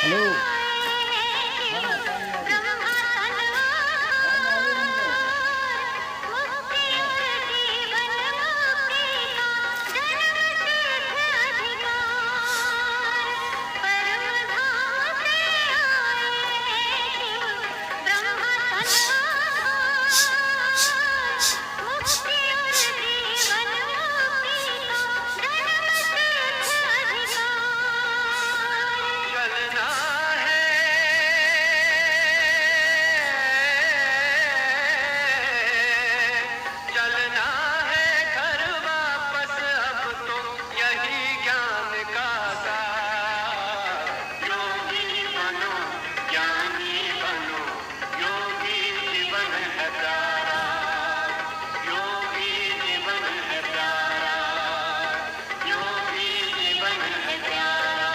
Hello. हाँ, पानी आ रही। पानी आ रही है। चलना है, चलना है घर वापस अब तो यही ज्ञान का सार। योगी बनो, ज्ञानी बनो, योगी जीवन है प्यारा, योगी जीवन है प्यारा, योगी जीवन है प्यारा।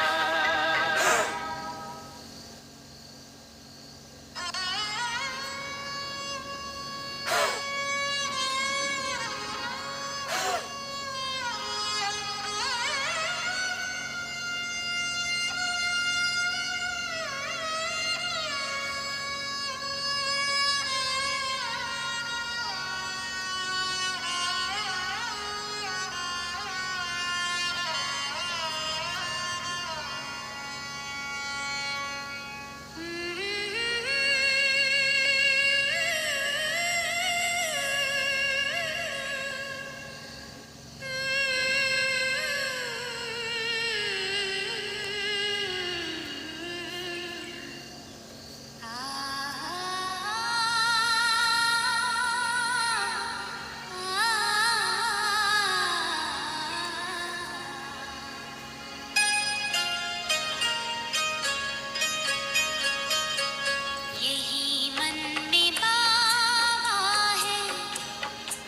यही मन में बाबा है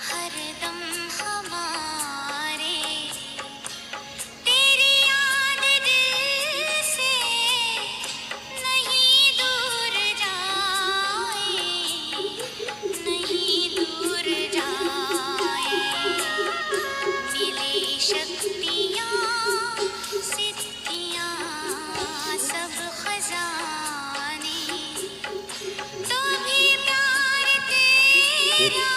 हरदम हमारे, तेरी याद दिल से नहीं दूर जाए, नहीं दूर जाए। मिली शक्तियाँ सिद्धियाँ सब खजाने, तो भी प्यार तेरा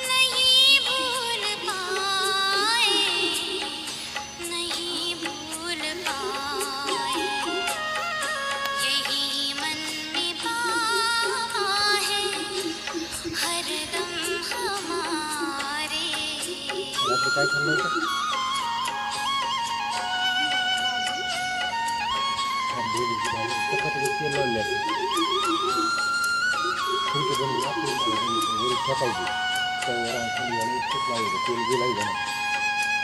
नहीं भूल पाए, नहीं भूल पाए। यही मन में बाबा है हरदम हमारे। रात्री काय खाल्लं होतं? भेंडीची भाजी चपातीला तेल लावले असते. फुलके बनवून वरी फेकायची. तव्यावर आणि खाली आणि तूप लावायचं. तेल गेलायचं ना.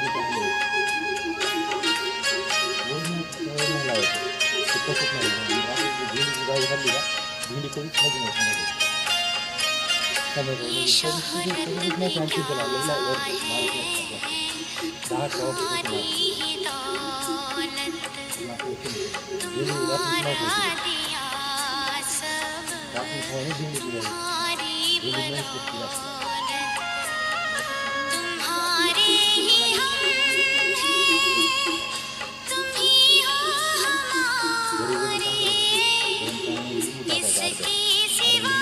हे टाकलं. वरून तव्यावर नाही लावायचं. ते तसंच नाही. रात्री भेंडीची भाजी खाल्ली का भेंडी कधीच खायची नाही समजायचं. ये शोहरत नाही आणखी त्याला लई वर तुम्हारी ही दौलत, तुम्हारा दिया सब तुम्हारी बदौलत। तुम्हारे ही हम हैं, तुम ही हो हमारे, इसके सिवा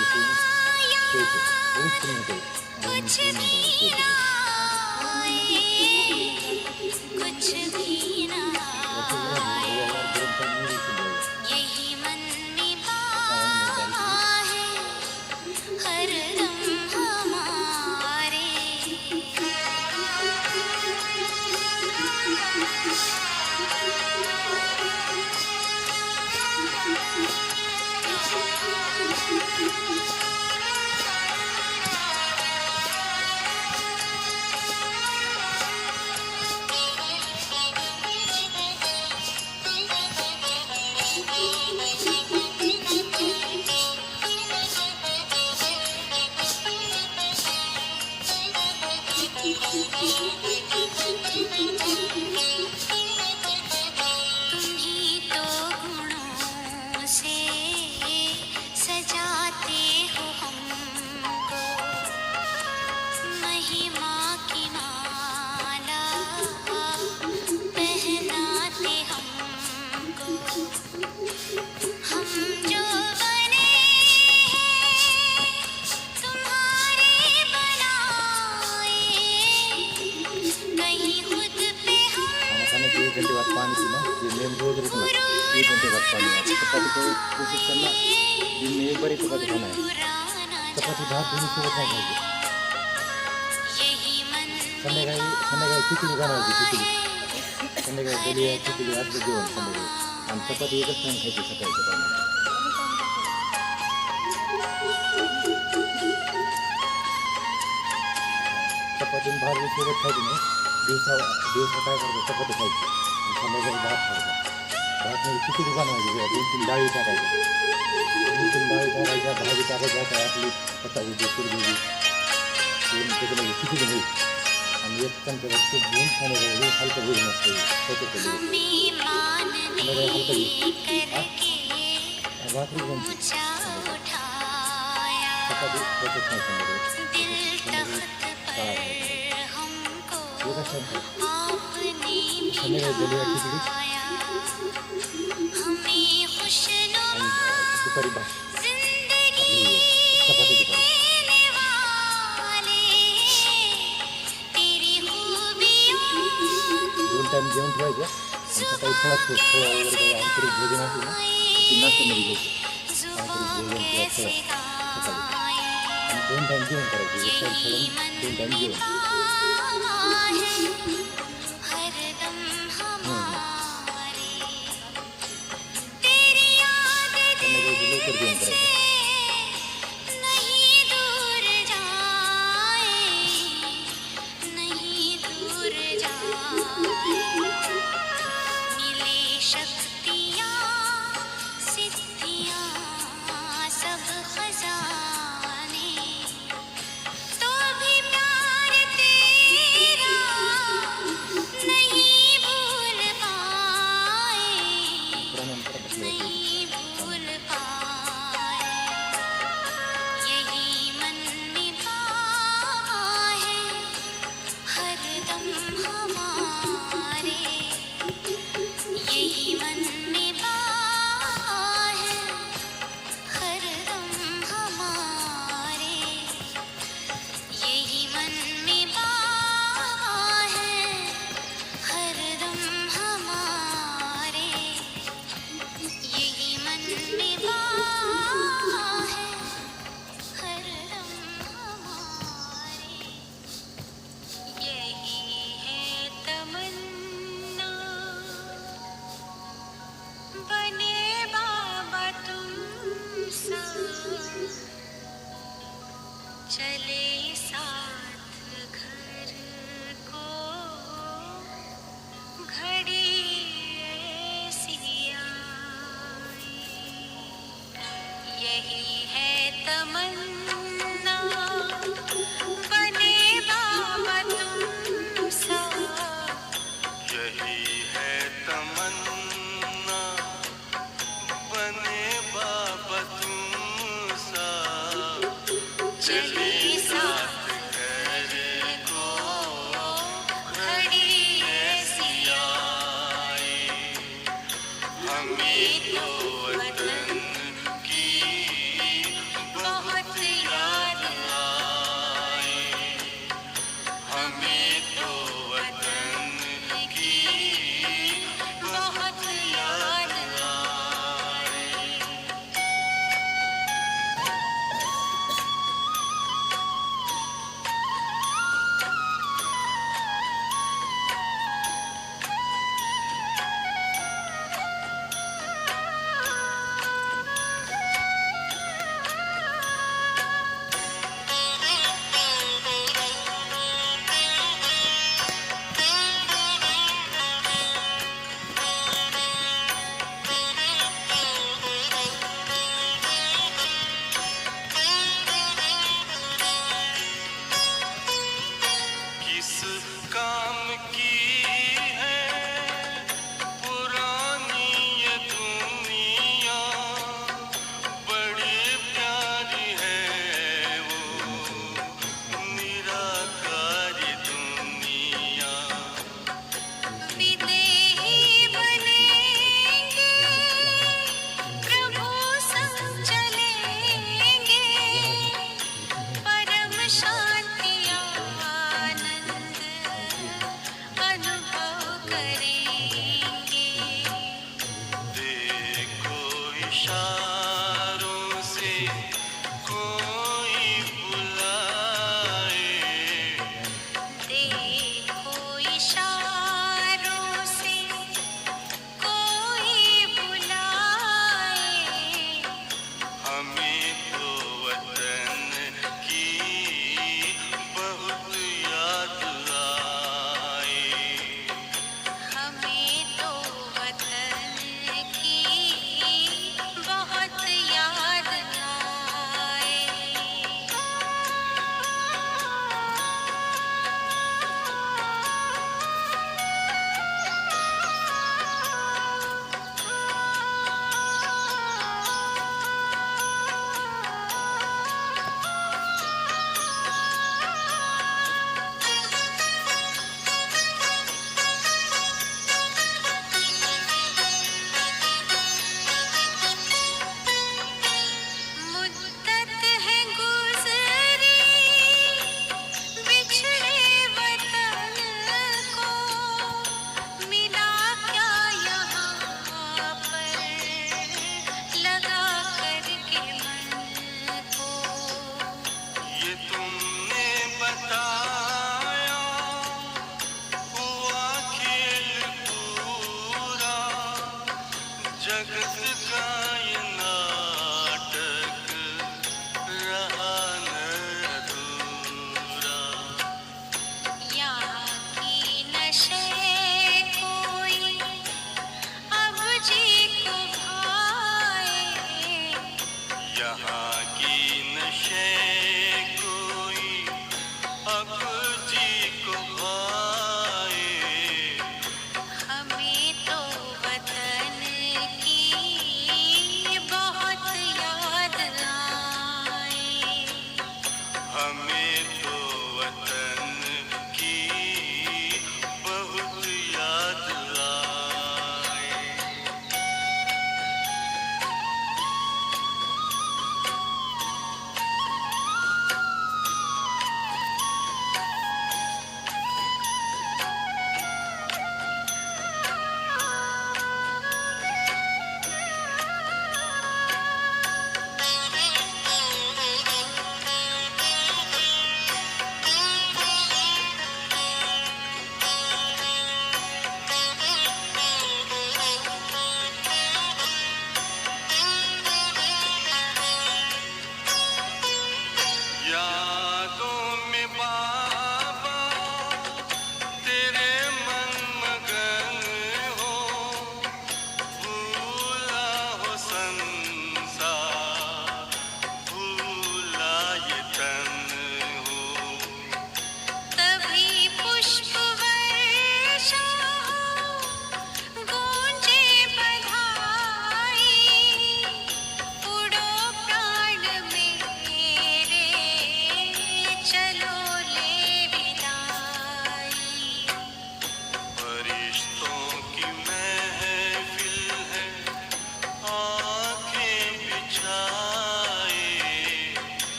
कुछ भी ना आए, कुछ भी ना आए। यही मन में बाबा है हरदम हमारे। तुम्ही तो गुणों से सजाते हो हमको, महिमा की माला पहनाते हमको। पानी पीना ये मेन रोज रुकना 1 घंटे बाद पानी आती चपाती को कोशिश करना दिन में एक बार ही चपाती खाना है चपाती भात दोन्ही सोबत नाही खायची संध्याकाळी खिचडी बनवायची खिचडी संध्याकाळी दलिया खिचडी असलं जेवण संध्याकाळी आणि चपाती एकच टाइम खायची सकाळच्या टायमाला चपाती आणि भात सोबत खायची नाही दिवसा काय करतो चपाती खायची आणि संध्याकाळी भात खायचा भात म्हणजे खिचडी बनवायची 2-3 डाळी टाकायच्या 2-3 डाळी टाकायच्या भाजी टाकायच्या काय आपली पत्तागोबी कुरडोबी त्याच्यामध्ये खिचडी घ्यायची आणि एक चमच्यावर तूप घेऊन संध्याकाळी हलकं भरून असतं त्याच्याकडे संध्याकाळी हलकं भाकरी जमते चपाती त्याच्यात नाही संध्याकाळी संध्याकाळी दलिया खिचडी आणि दुपारी भात चपाती दुपारी 2 टाइम जेवण ठेवायचं आणि सकाळी थोडा वगैरे काही आंतरिक भोजन असेल ना ती नाश्त्यामध्ये घ्यायचं आंतरिक भोजन किंवा फळं सकाळी आणि 2 टाइम जेवण करायचं 1 टाइम फळं 2 टाइम जेवण संध्याकाळी लवकर जेवण करायचं चले साथ घर को घड़ी ऐसी आई यही है तमन्ना बने बाबा तुम सा यही है तमन्ना बने बाबा तुम सा चले साथ घर को घड़ी ऐसी आई हमें तो वतन की बहुत याद आई हमें तो वतन की बहुत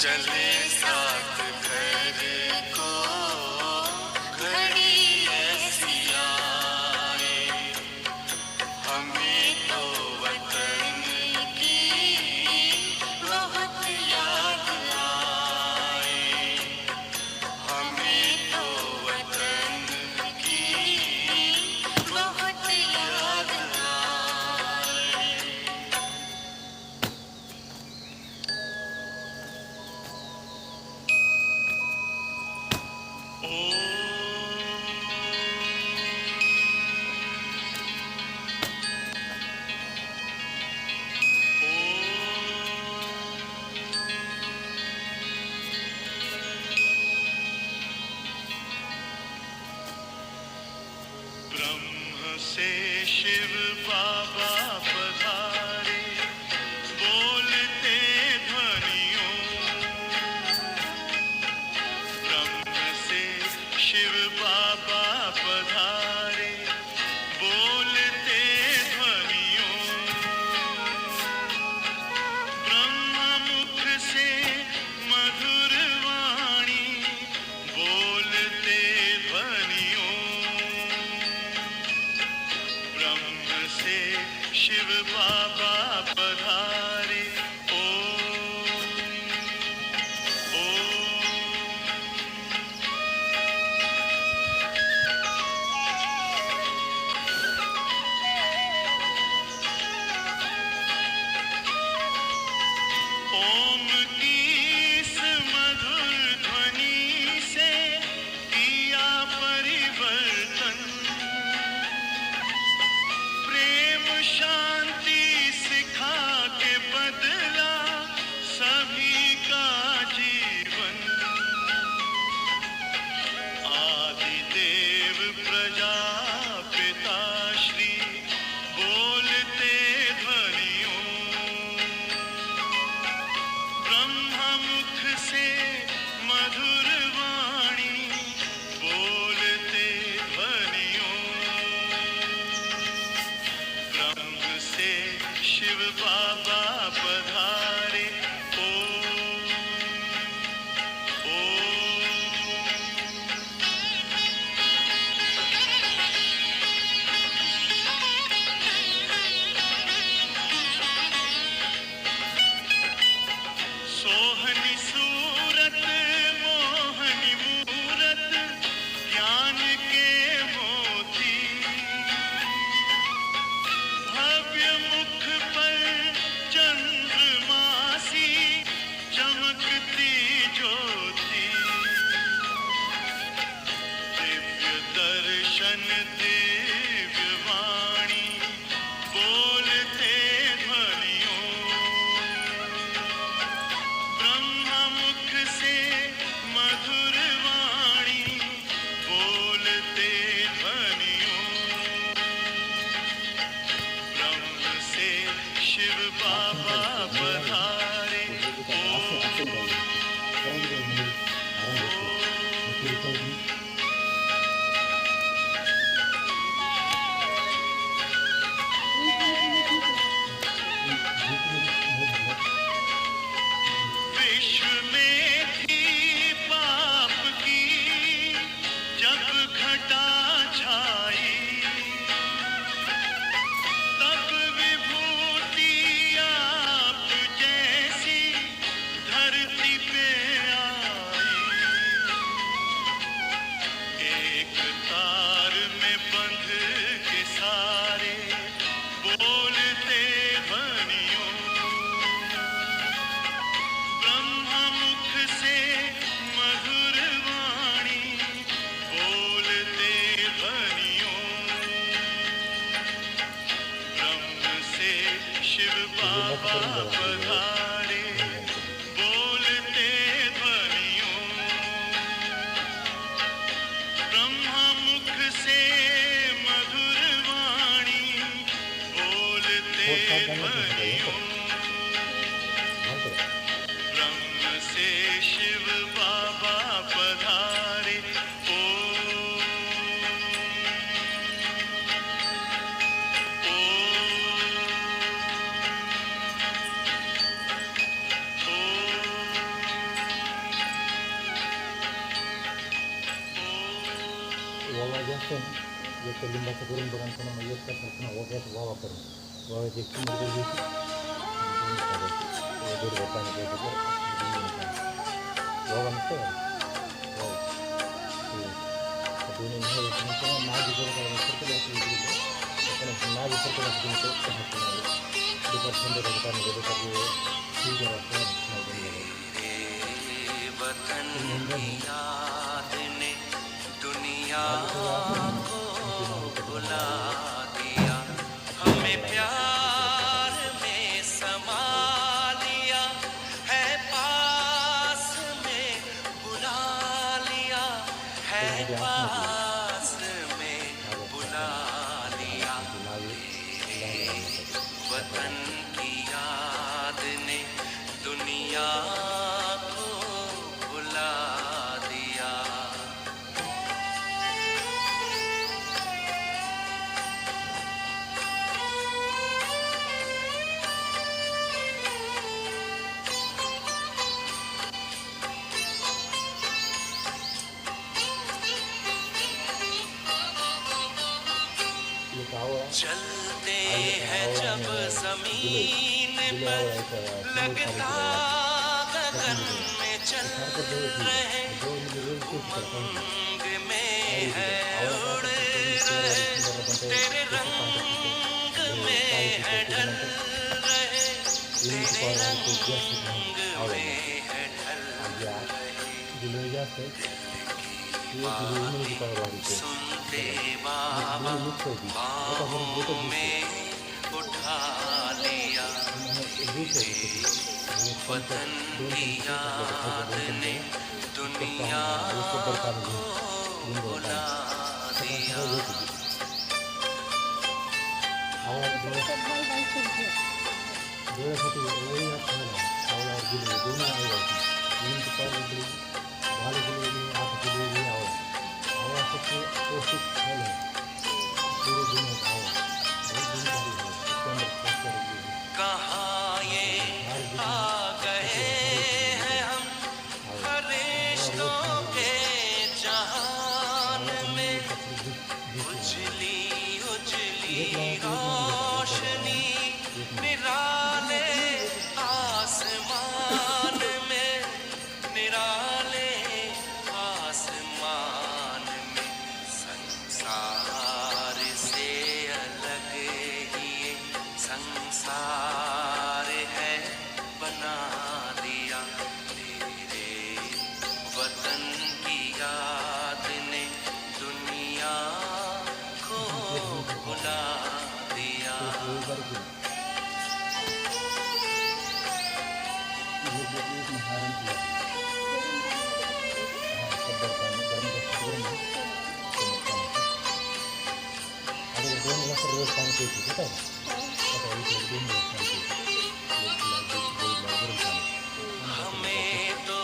चले साथ घर को घड़ी ऐसी आए हमें तो वतन की बहुत याद आए हमें तो वतन की बहुत याद आए ब्रह्म से शिव बाबा पधारे बोलते ध्वनियों ब्रह्म से शिव बाबा पधारे बोलते ध्वनियों ब्रह्म मुख से मधुर वाणी बोलते ध्वनियों ब्रह्म से शिव बाबा पधारे ओम ओम की इस मधुर ध्वनि से किया परिवर्तन प्रेम शांति सिखा के बदला सभी का जीवन आदिदेव प्रजापिता श्री बोलते ध्वनियों ब्रह्म मुख से मधुर वाणी बोलते ध्वनियों ब्रह्म से शिव बाबा पधारे ओम सोहनी सूरत मोहनी मूरत ज्ञान के मोती भव्य मुख पर चंद्रमासी चमकती ज्योति दिव्य दर्शन दिव्य वाणी बोलते ध्वनियों ब्रह्म मुख से मधुर वाणी बोलते ध्वनियों ब्रह्म से शिव बाबा पधारे विश्व में थी पाप की जब घटा छाई तब विभूति आप जैसी धरती पे आई एक तार में बंध के सारे बोलते ध्वनियों ब्रह्म मुख से मधुर वाणी बोलते ध्वनियों ब्रह्म से शिव बाबा पधारे बोलते ध्वनियों ब्रह्म मुख से मधुर वाणी बोलते ध्वनियों ब्रह्म से शिव बाबा पधारे ओम ओम असतं ना एक लिंबाचं करून बघा आणि पुन्हा मग एक तासाला पुन्हा ओव्याचा वावा करून वाव्याची एक चिंच घ्यायची दुर्गा पाणी घ्यायचं वावा नसतं वावा दोन्ही नाही पुन्हा नागी बरोबर सरकलं असतं नागी सरकलं असतं दुपार संध्याकाळी पाणी दुपारी ठीक आहे वतन की याद ने दुनिया को बुला दिया हमें प्यार में समा लिया है पास में बुला लिया है पास में बुला लिया वतन की याद ने दुनिया को बुला दिया चलते हैं जब जमीन पर लगता गगन में चल रहे उमंग में है उड़ रहे तेरे रंग में है ढल रहे तेरे रंग में है ढल रहे सुनते बाबा बाहों में उठा लिया वतन की याद ने दुनिया को बुला दिया कहाँ ये आ गए हैं हम फरिश्तों के जहान में उजली उजली रोशनी निराले आसमान में निराले आसमान में संसार से अलग ही ये संसार है बना दिया तेरे वतन की याद ने दुनिया को बुला दिया हमें तो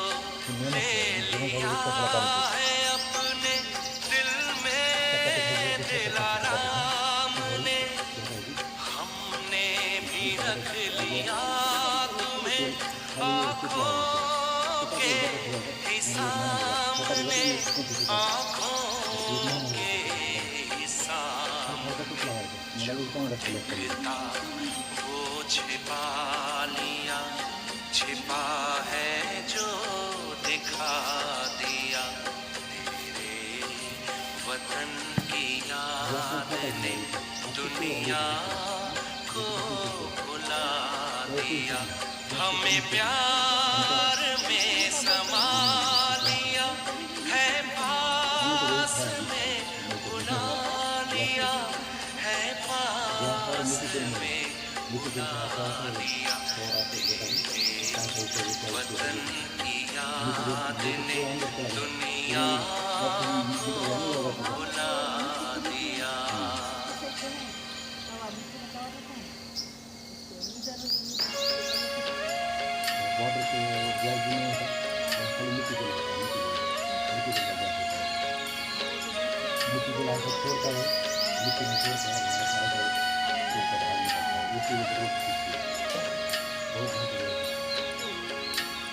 ले लिया है अपने दिल में दिलाराम ने हमने भी रख लिया तुम्हें आँखों के ही सामने आँखों के ही सामने दिखता वो छिपा लिया छिपा है जो दिखा दिया तेरे वतन की याद ने दुनिया को बुला दिया हमें प्यार में समा लिया है पास में बुला लिया है पास में बुला लिया वतन की याद ने दुनिया को बुला दिया वाटर के गैस भी नहीं होता खाली मिट्टी को मिट्टी को लाकर छोड़ता है मिट्टी में छोड़ता है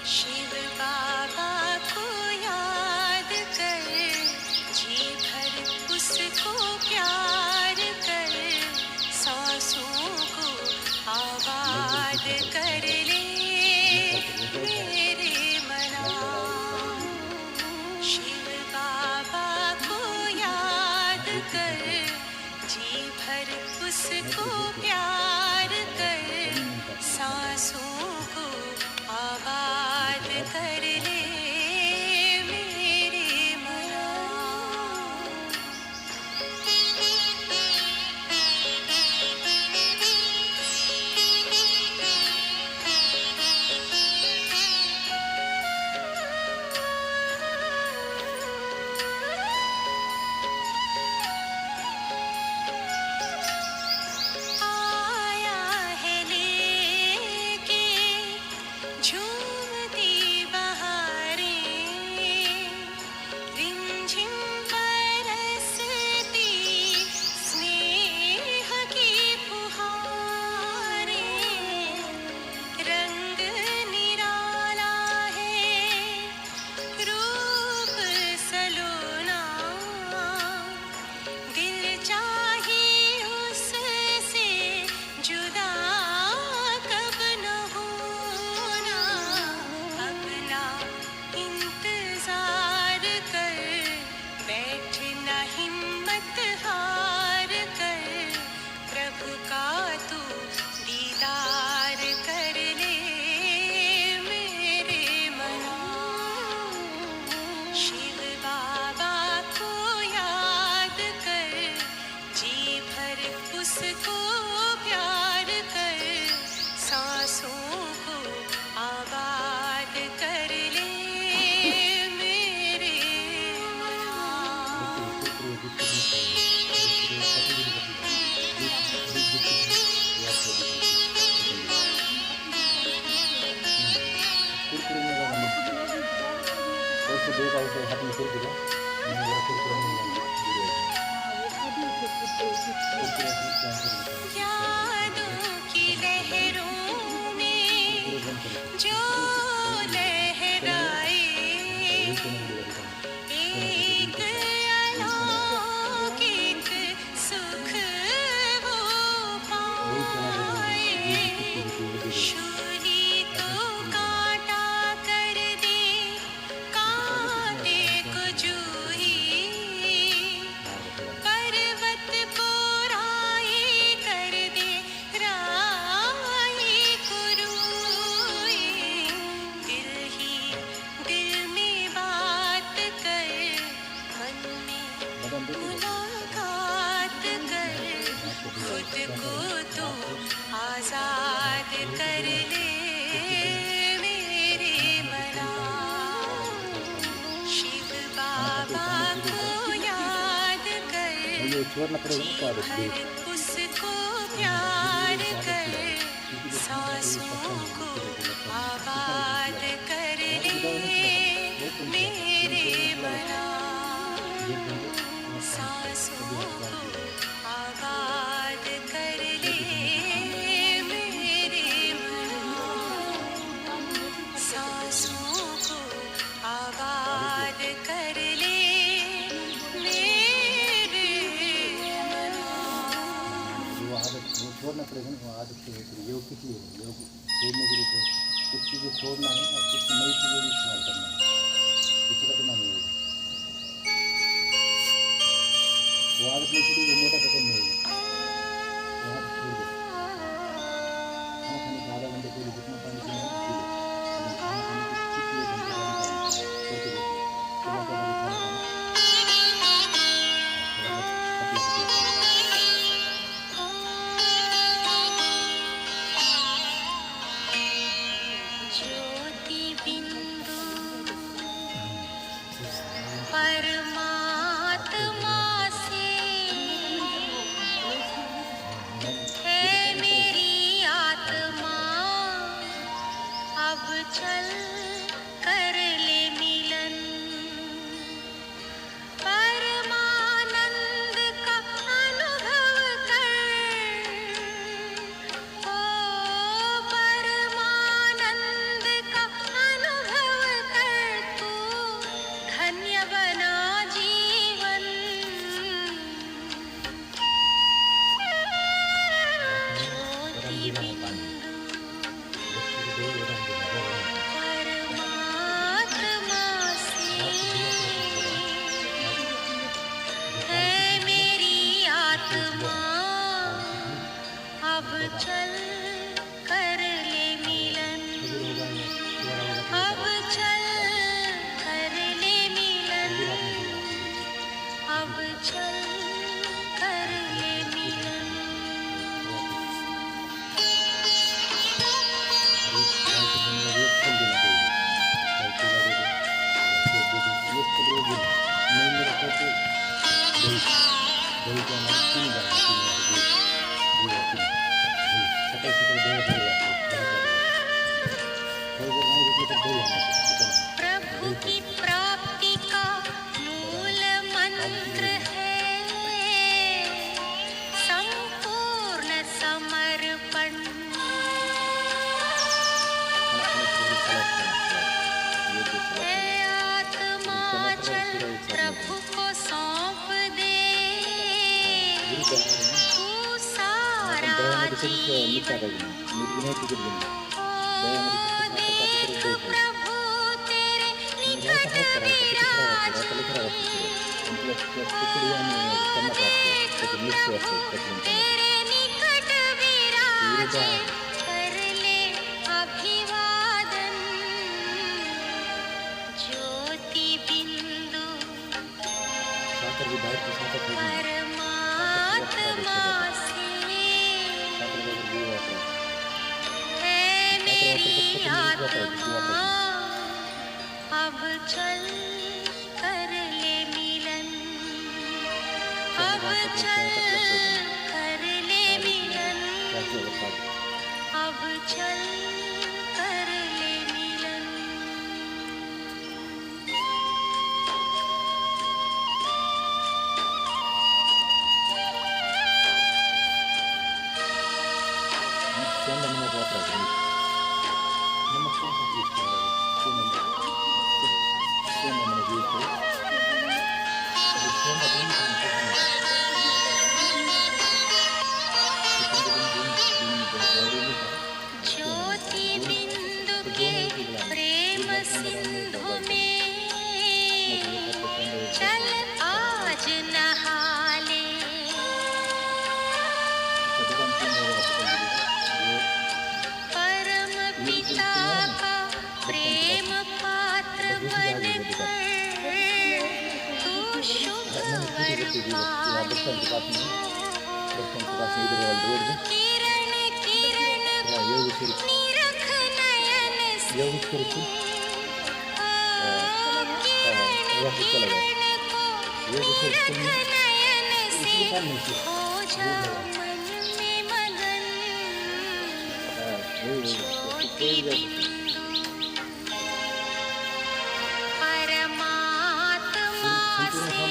शिव बाबा को याद कर जी भर उसको आबाद कर ले मेरे मना। शिव बाबा को याद कर, जी भर उसको प्यार कर, सांसों को आबाद कर ले मेरे मना। आया है लेके झूमती बहारें, रिमझिम बरसती स्नेह की फुहारें। रंग निराला है, रूप सलोना, दिल चाहे उससे जुदा कब न होना। अपना इंतजार कर, बैठना हिम्मत हार कर, प्रभु का तू दीदार कर ले मेरे मना। शिव बाबा को याद कर, जी भर उसको प्यार कर, सांसों को आबाद कर ले मेरे मना। यादों की लहरों में जो लहराए, एक अलौकिक सुख वो पाए। शूली तो कांटा कर दे, कांटे को जूही, पर्वत को राई कर दे, राई को रूई। दिल ही दिल में बात कर, मन में मुलाकात कर, खुद को तो आजाद कर ले मेरे मना। शिव बाबा को याद कर, जी भर उसको प्यार कर, सांसों को आबाद कर ले मेरे मना। सांसों को आबाद कर ले मेरे मना। सांसों को आबाद कर ले मेरे मना। छोड़ना पड़ेगा ना, वो आदत से योग किस लिए है? योग छोड़ने के लिए तो कुछ चीज़ें छोड़ना है और कुछ नई चीज़ें भी इस्तेमाल करना है। किसी का तो नाम योग। वो आदत नहीं छूटी, वो मोटा पसंद नहीं होगा। वो आदत छोड़ दो। खाना खाने के आधा घंटे पहले जितना पानी पीना है पी लो। लेकिन खाना खाने के ठीक 1 घंटे बाद पानी पीना है। करके देखो। सुबह का खाना खाना, थोड़ा बहुत पतला पतला खाना। ज्योति बिंदु परमात्मा से चल कर ले मिलन, अब चल कर ले मिलन, अब चल कर ले मिलन। प्रभु की प्राप्ति का मूल मंत्र है संपूर्ण समर्पण। है आत्मा चल प्रभु को सौंप दे, तू सारा जीवन देख प्रभु तेरे निकट विराज, तेरे निकट विराज, कर ले अभिवादन। ज्योति बिंदु परमात्मा से है मेरी आत्मा, अब चल कर ले मिलन, अब चल कर ले मिलन, अब चल कर ले मिलन। ज्योति बिंदु के प्रेम सिंधु में चल आज नहा ले, परम पिता का प्रेम पात्र बनकर तू शुभ वर पाले। किरण किरण को निरख नयन से, किरण किरण को निरख नयन से, हो जा मन में मगन। ज्योति बिंदु परमात्मा से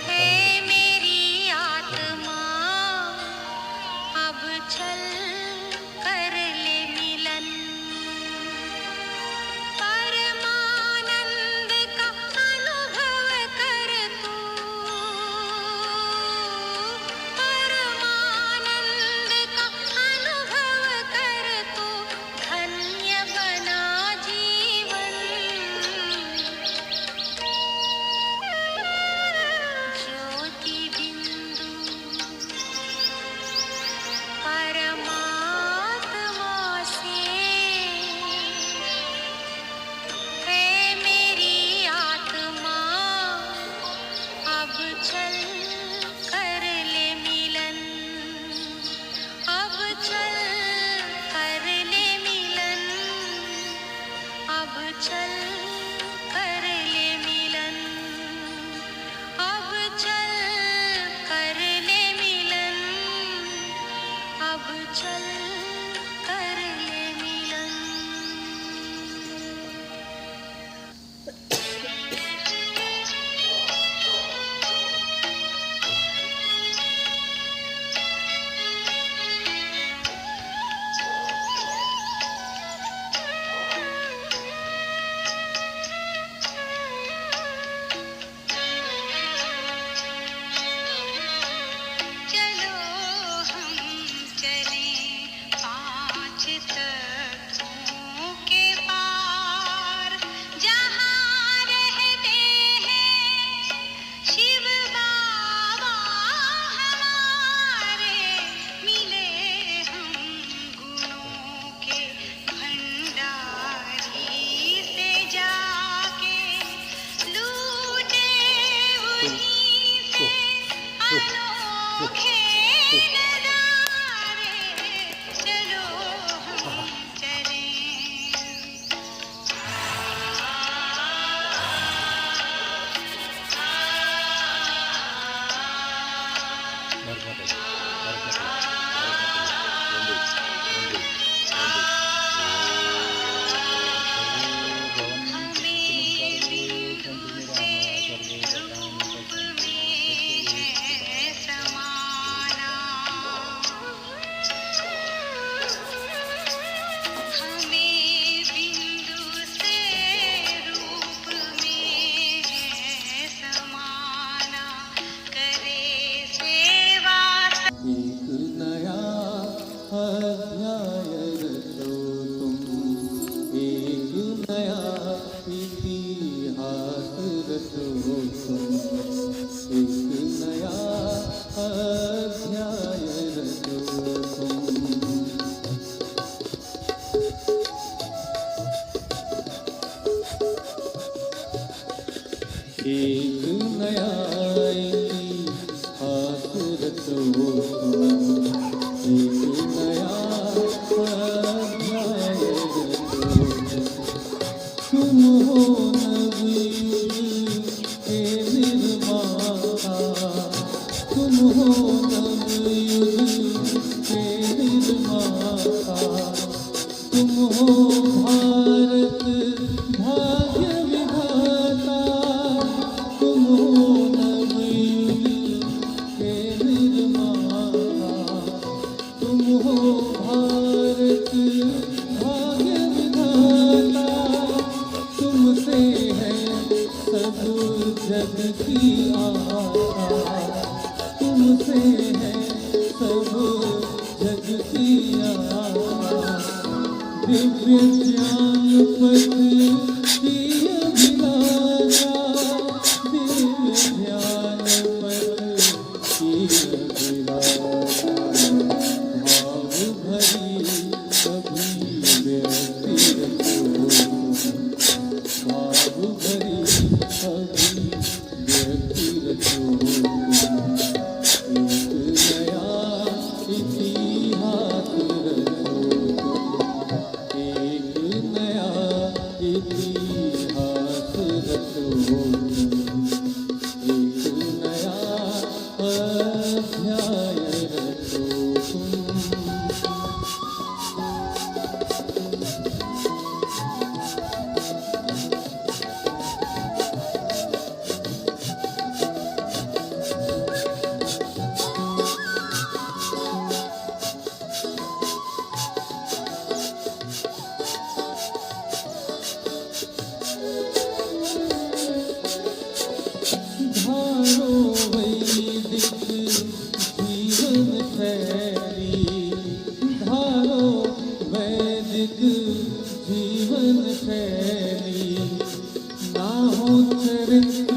है मेरी आत्मा, अब चल कर ले मिलन। परमानंद का अनुभव कर तू, परमानंद का अनुभव कर तू, धन्य बना जीवन। चलो हम चलें हमें बिंदु से रूप में है समाना करे सेवा एक नया अध्याय रचो तुम, एक नया इतिहास रचो तुम, एक नया अध्याय रचो तुम। एक नया इतिहास रचो तुम, एक नया अध्याय रचो तुम हो नवयुग के निर्माता, तुम हो नवयुग के निर्माता, तुम हो भारत भाग्य विधाता, तुम हो नवयुग के निर्माता, तुम हो भारत भाग्य विधाता, तुमसे है सब जग की आशा, तुमसे है सब जग की आशा। दिव्य ज्ञान पथ की अभिलाषा, दिव्य ज्ञान पथ की अभिलाषा, भाव भरी कभी व्यक्ति रचो, भाव भरी कभी व्यक्ति रचो, एक नया इतिहास रचो, एक नया इतिहास रचो, एक नया अध्याय रचो तुम। धारो वैदिक जीवन शैली, धारो वैदिक जीवन शैली, ना हो चरित्र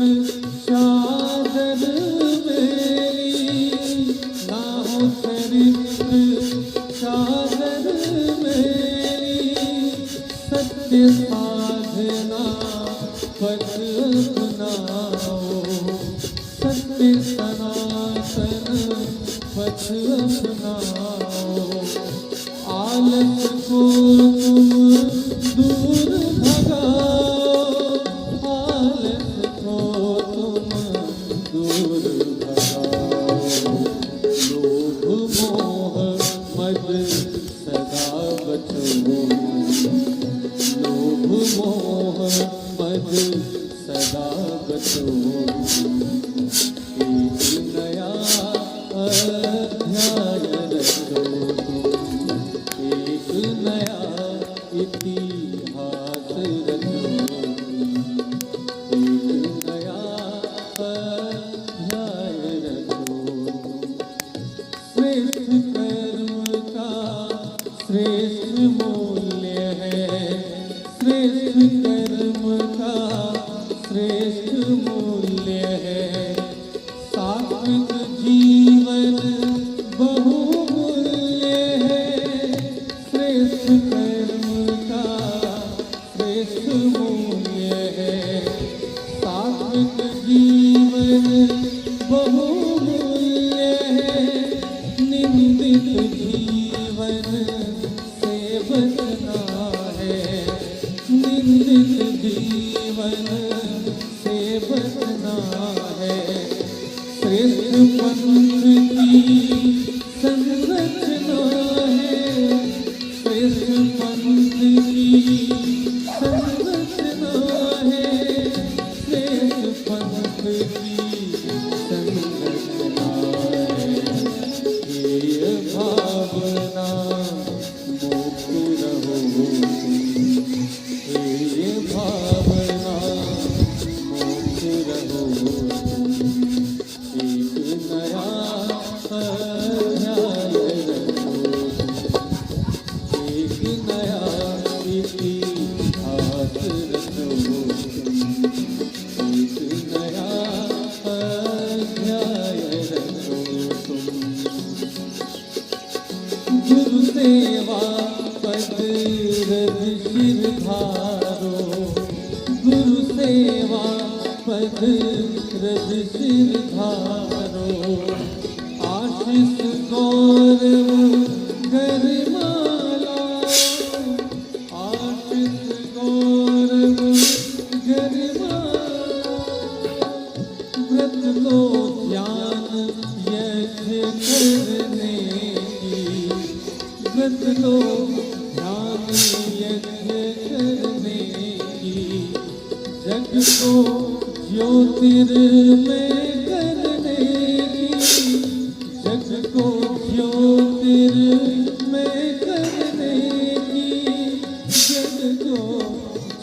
साधन मेरी, ना हो चरित्र साधन मेरी, सत्य साधना पथ अपनाओ, सत्य सनातन पथ अपनाओ, आलस को तुम दूर भगाओ, आलस को तुम दूर भगाओ, लोभ मोह मद सदा बचो, लोभ मोह मद सदा बचो, एक नया अध्याय रचो तुम, एक नया इतिहास रचो, एक नया अध्याय रचो तुम। श्रेष्ठ कर्म का श्रेष्ठ मूल्य है, श्रेष्ठ कर्म का श्रेष्ठ मूल्य है, सात्विक जीवन बहुमूल्य है, श्रेष्ठ कर्म का श्रेष्ठ मूल्य है, सात्विक जीवन बहुमूल्य है, गुरु सेवा पद रज शिर धारो, गुरु सेवा पद रज शिर धारो। आशीष गौरव गरिमाला, आशीष गौरव गरिमाला। व्रत लो ध्यान यश करने की, व्रत लो ध्यान यश करने की। जग को ज्योतिर्मय करने की, जग को ज्योतिर्मय करने की, जग को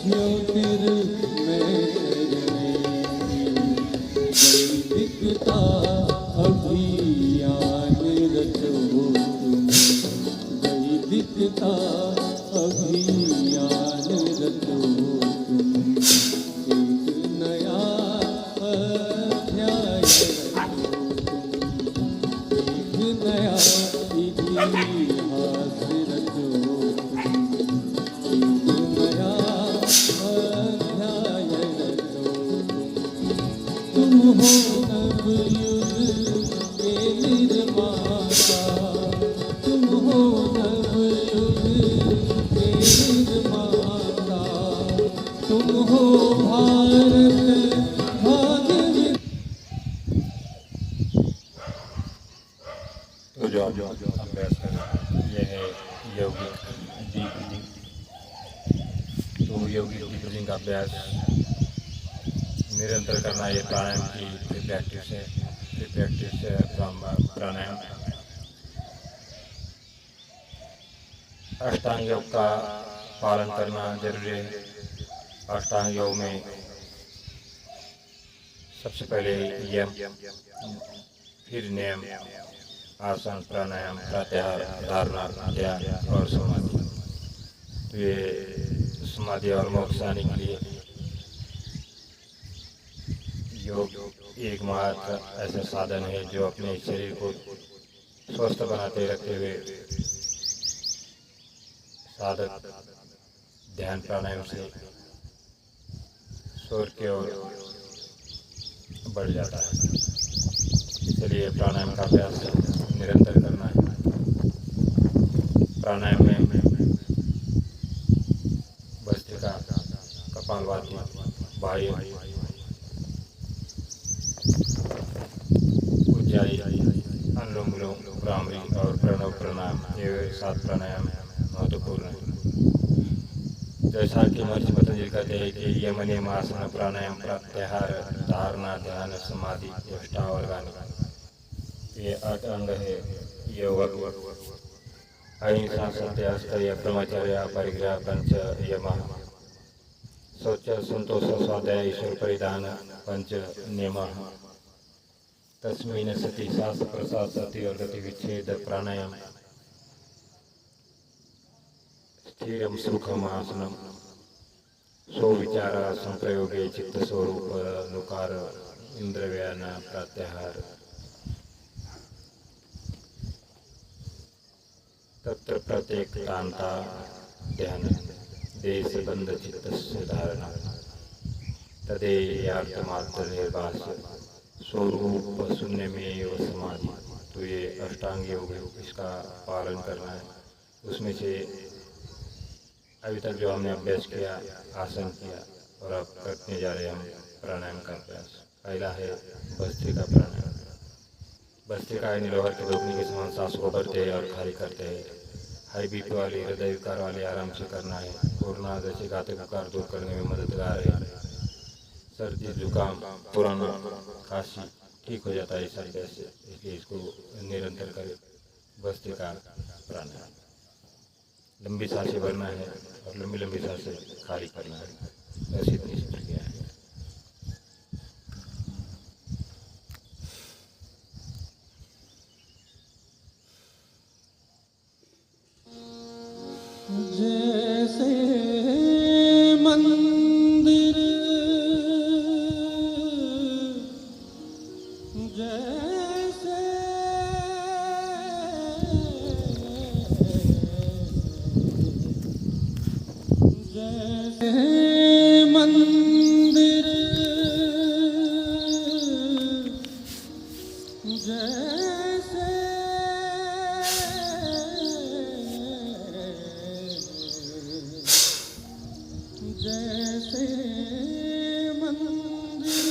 ज्योतिर्मय करने की। वैदिकता अभियान रचो तुम, वैदिकता अभियान रचो तुम। एक नया अध्याय रचो तुम, एक नया इतिहास रचो तुम। एक नया अध्याय रचो तुम। तुम हो नवयुग के निर्माता, तुम हो नवयुग के निर्माता। तुम हो भारत भाग्य। तो जो अभ्यास करें यह है यौगिक डीप। तो यौगिक डीप का अभ्यास निरंतर करना, ये प्राणायाम की प्रैक्टिस है। प्रैक्टिस है प्राणायाम। अष्टांग योग का पालन करना जरूरी है। अष्टांग योग में सबसे पहले यम, फिर नियम, आसन, प्राणायाम, प्रत्याहार, धारणा, ध्यान और समाधि। तो ये समाधि और मोक्ष आने के लिए योग एकमात्र ऐसा साधन है जो अपने शरीर को स्वस्थ बनाते रखते हुए साधक ध्यान प्राणायाम से स्वर्ग की ओर बढ़ जाता है। इसलिए प्राणायाम का अभ्यास निरंतर करना है। प्राणायाम में भस्त्रिका, कपालभाति, बाह्य, उज्जाई, अनुलोम विलोम, भ्रामरी और प्रणव प्राणायाम, ये 7 प्राणायाम महत्वपूर्ण है। जैसा कि महर्षि पतंजलि कहते हैं कि यम, नियम, आसन, प्राणायाम, प्रत्याहार, धारणा, ध्यान, समाधि, अष्टावधान, ये 8 अंग है योग। अहिंसा, सत्य, अस्तेय, ब्रह्मचर्य, परिग्रह, पंच यमः। शौच, संतोष, स्वाध्याय, ईश्वर परिधान, पंच नियमः। तस्मिन् सति श्वास प्रश्वास सति और गति विच्छेद प्राणायाम। स्थिरम सुखम आसनम, सो विचार संप्रयोगे चित्त स्वरूप नुकार इंद्रव्यान प्रत्याहार। तत्र प्रत्येक कांता ध्यान, देश बंध चित्त धारणा, तदेयार्थमात्र निर्वास, स्वरूप शून्य में एवं समाधि। तो ये अष्टांग योग है, इसका पालन करना है। उसमें से अभी तक जो हमने अभ्यास किया, आसन किया, और अब करने जा रहे हैं हम प्राणायाम का अभ्यास। पहला है भस्त्रिका प्राणायाम। भस्त्रिका यानी लोहर के धोखने के समान सांस को भरते और खाली करते हैं। हाई बीपी वाले, हृदय विकार वाले आराम से करना है। कोरोना जैसे घातक विकार दूर करने में मददगार है। सर्दी, जुकाम, पुराना, खांसी ठीक हो जाता है इस अभ्यास से, इसलिए इसको निरंतर करें। भस्त्रिका प्राणायाम। लंबी सांसें भरना है और लंबी लंबी सांसें खाली करना है। ऐसी प्रक्रिया है। जैसे मंदिर, जैसे मंदिर जैसे जैसे मंदिर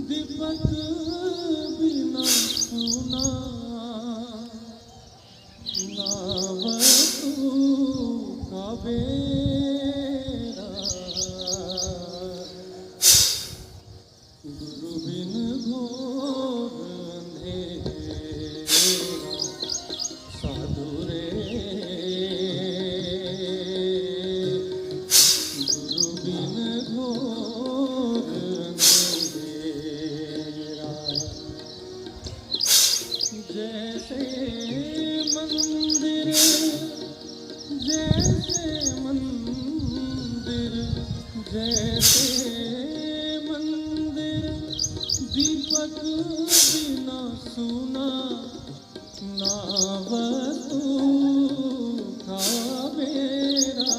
दीपक बिना सुना नावतू का बेड़ा गुरु बिन घोर अंधेरा साधु रे गुरु बिन घोर अंधेरा जैसे मंदिर जैसे मंदिर जैसे मंदिर दीपक बिना सुना नावतू का बेड़ा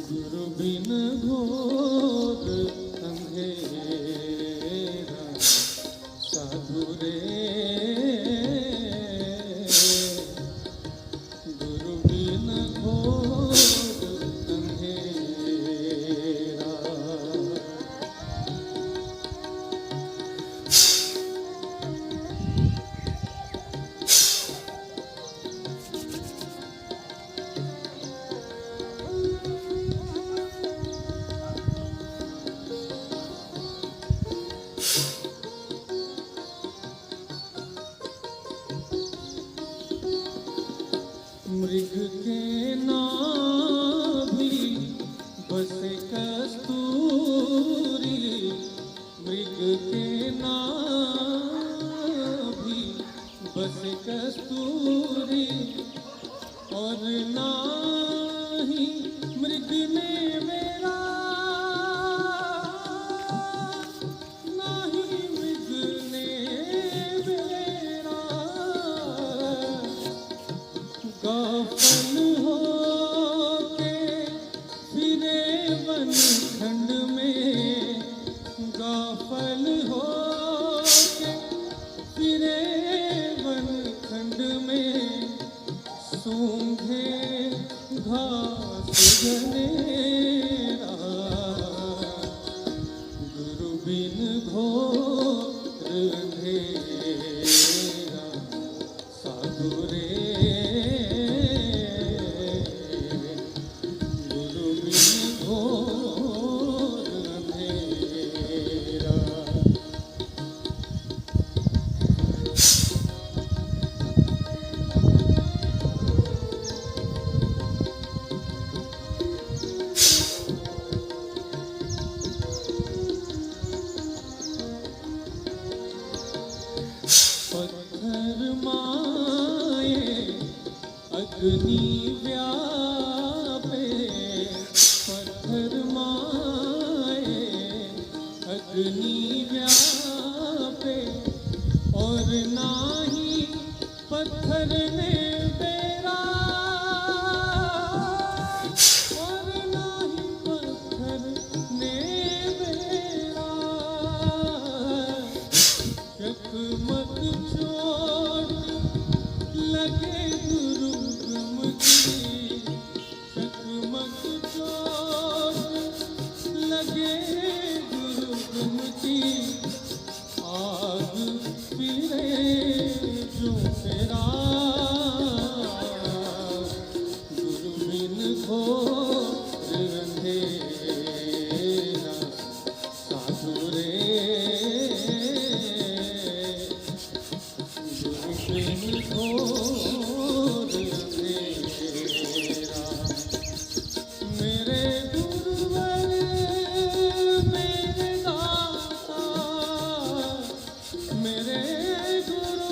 गुरु बिन घोर अंधेरा साधु रे गुरु बिन घोर अंधेरा मृग के नाभि बसे कस्तूरी मृग के नाभि बसे कस्तूरी और नाही मृग ने मेरा नाही मृग ने मेरा गाफल हो के फिरे वन खंड में गाफल हो के फिरे वन खंड में सूंघे घास जनेरा गुरु बिन घोर अंधेरा साधु रे गुरु बिन घोर अंधेरा पत्थर माए अग्नि व्यापे पत्थर माए अग्नि व्यापे और नाही पत्थर ने बेरा और नाही पत्थर ने बेरा चकमक चोट लगे दुर्गम की चकमक चोट लगे दुर्गम की आग फिरे जो तेरा गुरु बिन घोर अंधेरा साधु रे गुरु बिन घोर अंधेरा मेरे गुरुवर मेरे दाता मेरे गुरु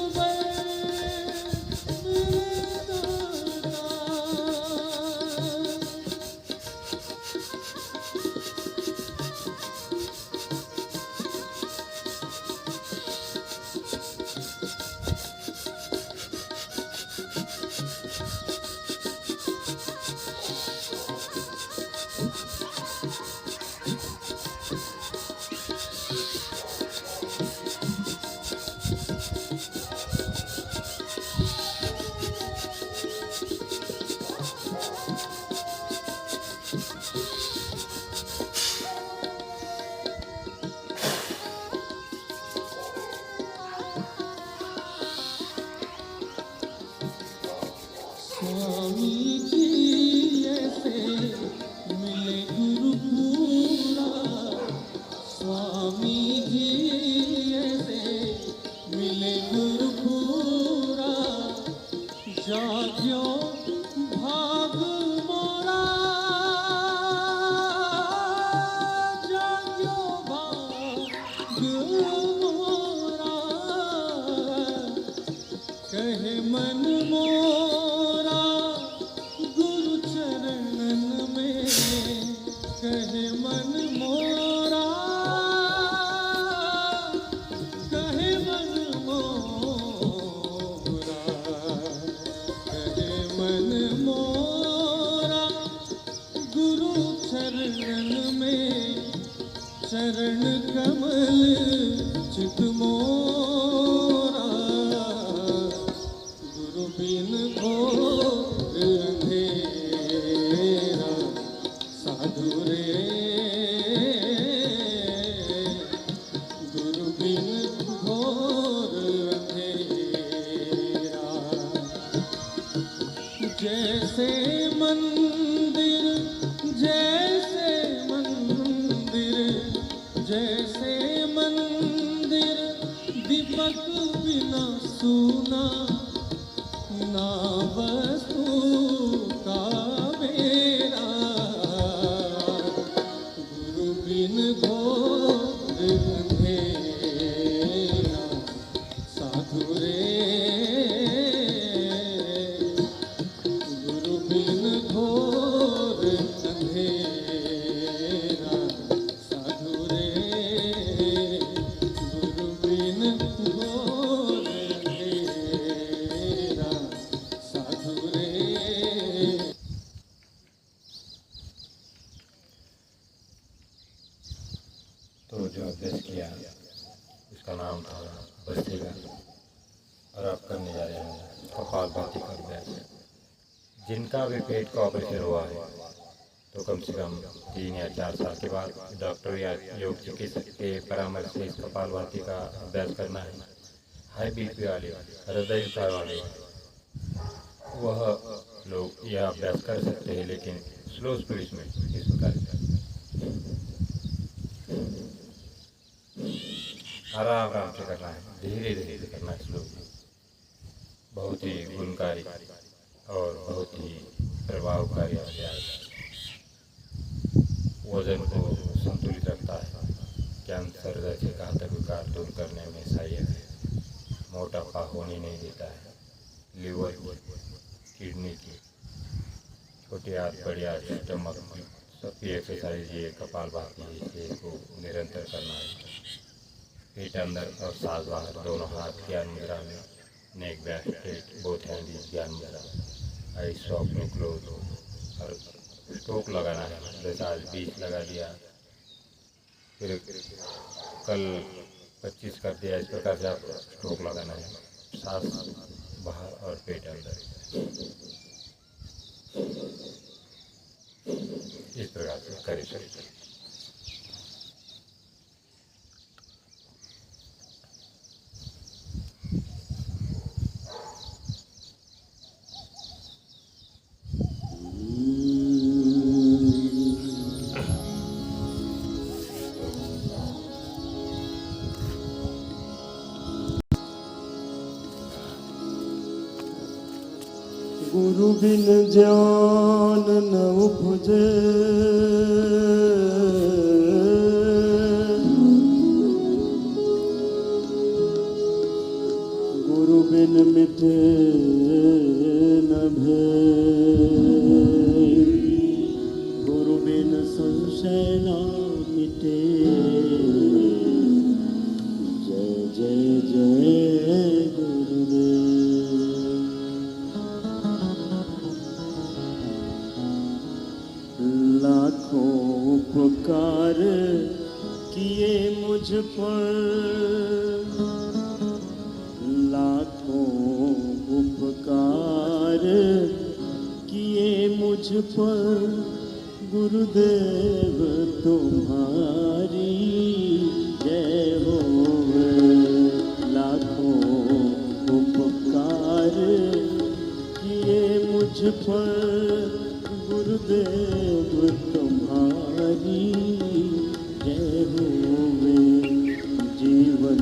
ले गुरखुरा जाग्यो भाग मोरा जाग्यो भाग मोरा कहे मन मोरा गुरु चरणन में कहे मन मोरा कहे मन मोरा कहे मन मोरा गुरु चरणन में चरण कमल चित मोरा गुरु बिन घोर अंधेरा साधु रे गुरु बिन घोर अंधेरा जैसे मंदिर जैसे मंदिर जैसे मंदिर दीपक बिना सूना ना वस्तु का मेरा गुरु बिन घोर अंधेरा साधु रे गुरु बिन घोर अंधेरा साधु रे गुरु बिन घोर अंधेरा साधु रे। तो जो अभ्यास किया उसका नाम था भस्त्रिका और आप करने जा रहे हैं कपालभाति का अभ्यास। जिनका भी पेट का ऑपरेशन हुआ है तो कम से कम 3 या 4 साल के बाद डॉक्टर या योग चिकित्सक के परामर्श से इस कपालभाति का अभ्यास करना है। हाई बीपी वाले हृदय विकार वाले वह लोग यह अभ्यास कर सकते हैं, लेकिन स्लो स्पीड में इस प्रकार आराम आराम से करना है, धीरे धीरे करना है, स्लो। बहुत ही गुणकारी और बहुत ही प्रभावकारी अभ्यास वजन को संतुलित रखता है, कैंसर जैसे घातक विकार दूर करने में सहायक है, मोटापा होने नहीं देता है, लीवर की किडनी की छोटी हाथ बड़ी हाथ स्टमक सबकी एक्सरसाइज ये कपालभाति को निरंतर करना है। पेट अंदर और सांस बाहर, दोनों हाथ ज्ञान मुद्रा में, नेक बैक स्ट्रेट बोथ हैंड ज्ञान मुद्रा, आई ओपन क्लोज और स्ट्रोक लगाना है। जैसे आज 20 लगा दिया, फिर कल 25 कर दिया, इस प्रकार से आप स्ट्रोक लगाना है, सांस बाहर और पेट अंदर, इस प्रकार से करें। गुरु बिन ज्ञान न उपजे, गुरु बिन मिटे न भय, गुरु बिन संशय न मिटे। जय जय जय उपकार किए मुझ पर, लाखों उपकार किए मुझ पर, गुरुदेव तुम्हारी जय हो। लाखों उपकार किए मुझ पर, गुरुदेव तुम्हारी जय हो। जीवन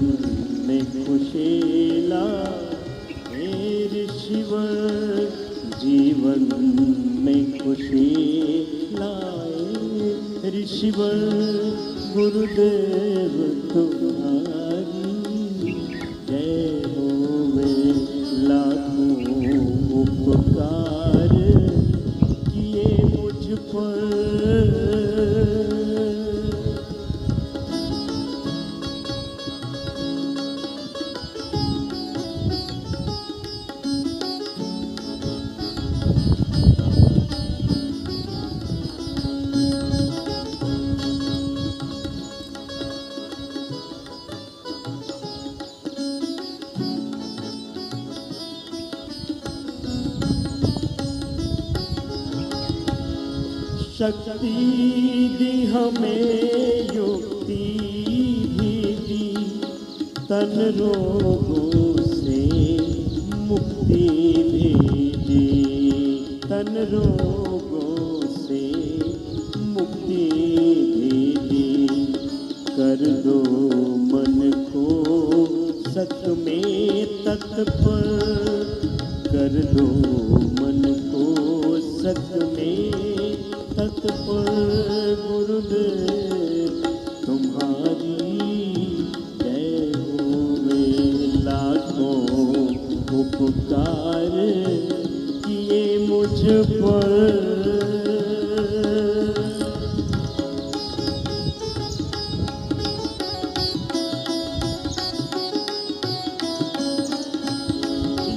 में खुशी लाए ऋषिवर, जीवन में खुशी लाए ऋषिवर। गुरुदेव तुम्हारी जय होवे, लाखों उपकार किए मुझ पर। शक्ति दी हमें, युक्ति भी दी, तन रोगों से मुक्ति भी दी, तन रोगों से मुक्ति भी दी। कर दो मन को सत में तत्पर, कर दो मन को सत में तत्पर। गुरुदेव तुम्हारी जय होवे, लाखों उपकार किए मुझ पर।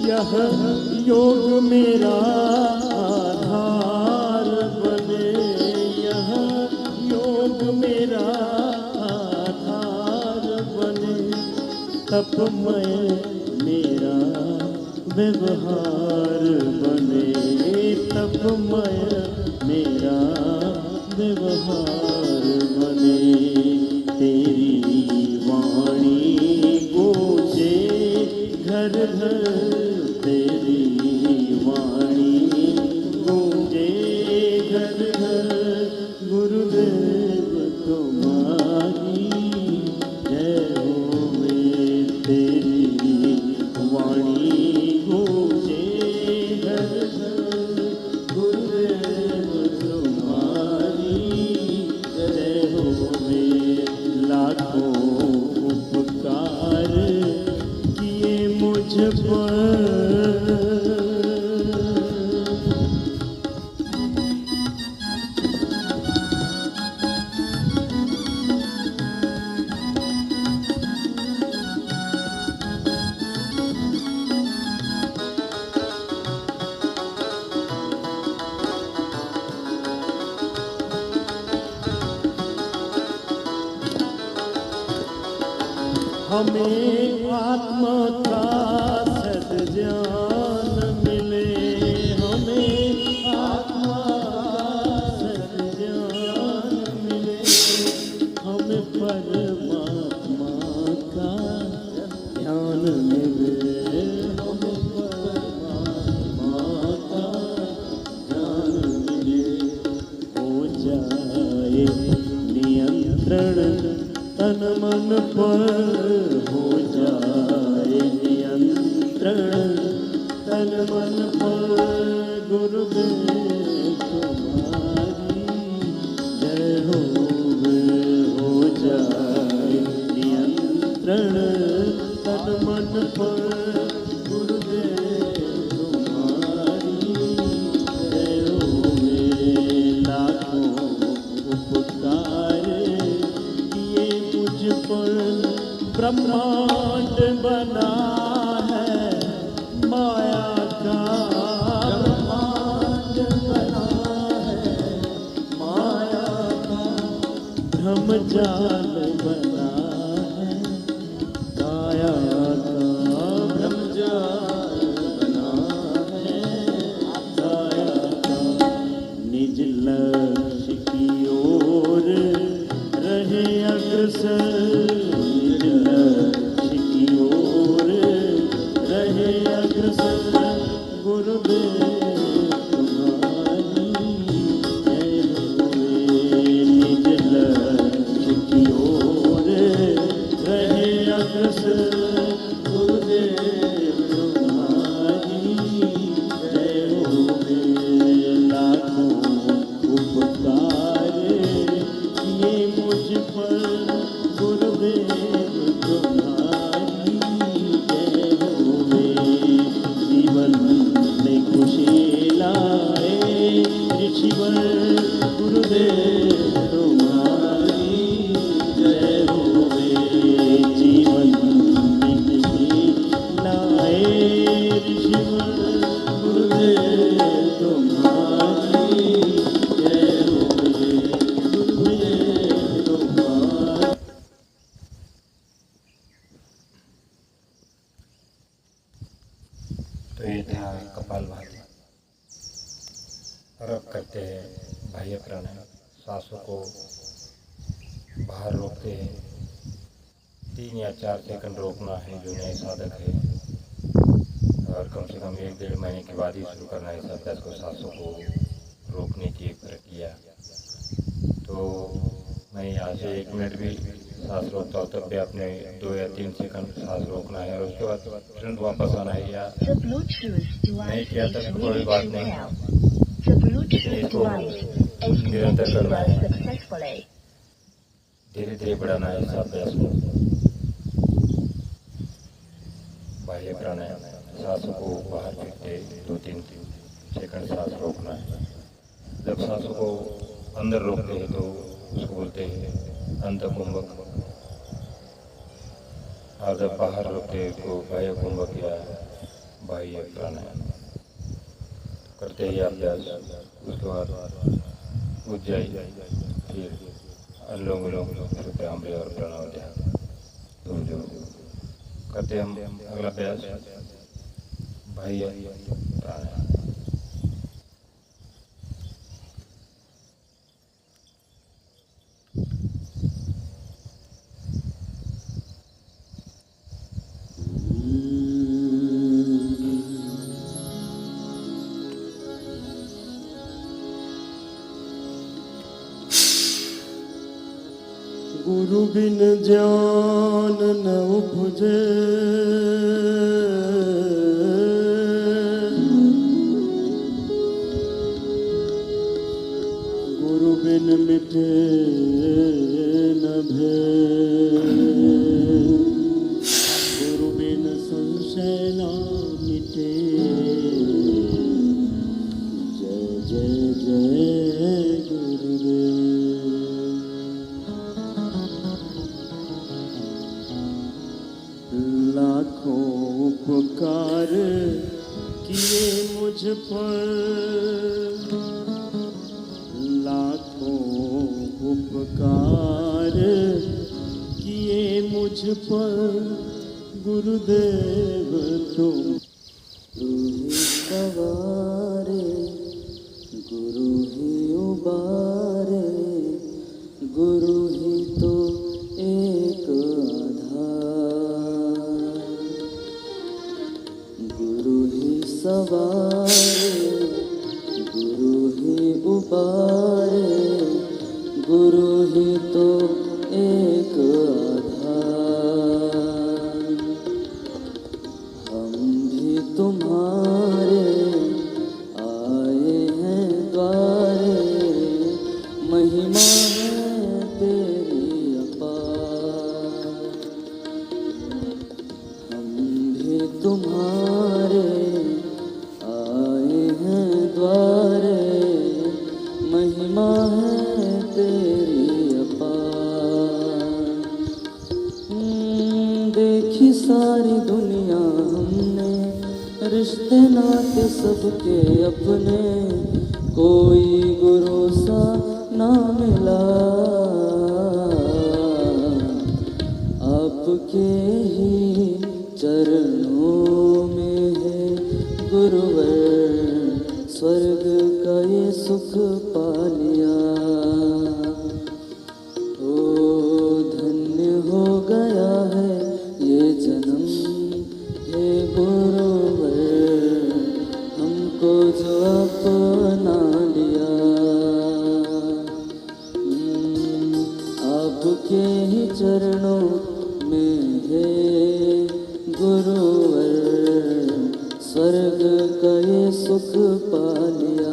यह योग मेरा आधार बने, यह योग मेरा आधार बने। तपमय मेरा व्यवहार बने, तपमय मेरा व्यवहार बने। तेरी वाणी गूंजे घर घर, तेरी वाणी गूंजे घर घर। गुरुदेव तुम्हारी जय होवे, तेरी वाणी गूंजे घर घर। गुरुदेव तुम्हारी जय होवे, लाखों उपकार किए मुझ पर। हमें आत्मा का सद्ज्ञान मिले, हमें आत्मा का सद्ज्ञान मिले। हमें परमात्मा का ध्यान मिले, हमें परमात्मा का ध्यान मिले। हो जाए नियंत्रण तन मन पर, हो जाए नियंत्रण तन मन पर। गुरुदेव तुम्हारी जय होवे, हो जाए नियंत्रण तन मन पर। गुरुदेव तुम्हारी जय होवे, लाखों उपकार मुझ पर। ब्रह्मांड बना है माया का, ब्रह्मांड बना है माया का। भ्रम जाल बना है काया का, भ्रम जाल बना है काया का। निज लक्ष्य की ओर रहे अग्रसर, निज लक्ष्य की ओर रहे अग्रसर। गुरुदेव तुम्हारी जय होवे, निज लक्ष्य की ओर रहे अग्रसर। गुरुदेव तो ये था कपालभाति। और अब करते हैं बाह्य प्राणायाम। सांसों को बाहर रोकते हैं, 3 या 4 सेकंड रोकना है जो नए साधक है, और कम से कम 1-1.5 महीने के बाद ही शुरू करना है इस अभ्यास को, सांसों को रोकने की प्रक्रिया। तो मैं यहाँ से 1 मिनट भी सांस रोकता हूँ, तब भी आपने 2 या 3 सेकंड सांस रोकना है, और उसके बाद तुरंत वापस आना है। या The Bluetooth नहीं device किया is तक ready कोई to बात नहीं, pair. The Bluetooth इसको device is निरंतर connected करना है, successfully. धीरे धीरे बढ़ाना है इस अभ्यास को। बाह्य प्राणायाम, सांसों को बाहर फेंकते 2-3 सेकंड सांस रोकना है। जब सांसों को अंदर रोकते हैं तो उसको बोलते हैं अंतकुंभक, और जब बाहर रोकते हैं तो बाह्य कुंभक या बाह्य प्राणायाम करते ही अभ्यास। उसके बाद उज्जाई, फिर अनुलोम विलोम, फिर भ्रामरी और प्रणव ध्यान, तो जो करते हम अगला अभ्यास बाह्य प्राणायाम। गुरु बिन ज्ञान न उपजे, गुरु बिन मिटे न भेद, गुरु बिन संशय न मिटे। जय जय जय गुरुदेव। लाखों उपकार किए मुझ पर, लाखों उपकार किए मुझ पर, गुरुदेव तुम ही सवारे, गुरु ही उबारे, गुरु ही तो एक सवारे, गुरु ही उबारे, गुरु ही तो एक आधार। हम भी तुम्हारे आए हैं द्वारे, महिमा है तेरी अपार। हम भी तुम्हारे द्वारे, महिमा है तेरी अपार। देखी सारी दुनिया हमने, रिश्ते नाते सबके अपने, कोई गुरु सा ना मिला। आपके ही चरणों में है गुरुवर, स्वर्ग का ये सुख पा लिया। ओ धन्य हो गया है ये जन्म, हे गुरुवर, हमको जो अपना लिया। आपके ही चरणों में है गुरुवर, स्वर्ग का ये सुख पा लिया।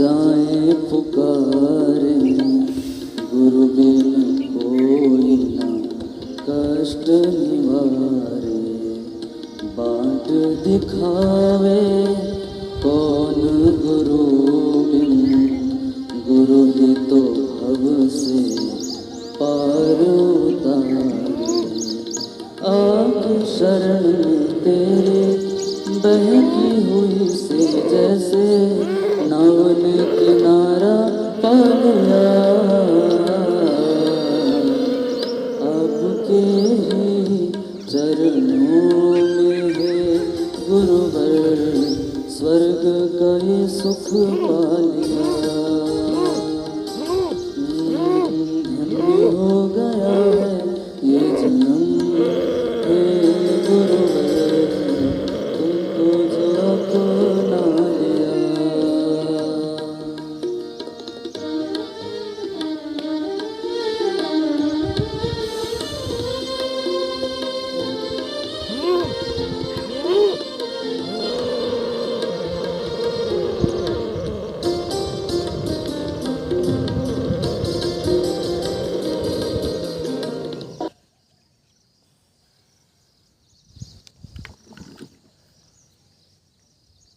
जाए पुकारे, गुरु बिन कोई ना कष्ट निवारे। बाट दिखावे कौन गुरु बिन, गुरु ही तो भव से पार उतारे। आँख शरण में तेरे बहकी हुई से जैसे नाव ने किनारा पा गया। आपके ही चरणों में है गुरुवर, स्वर्ग का ये सुख पा लिया। धन्य हो गया है ये जन्म, हे गुरुवर तुमको जो अपना लिया।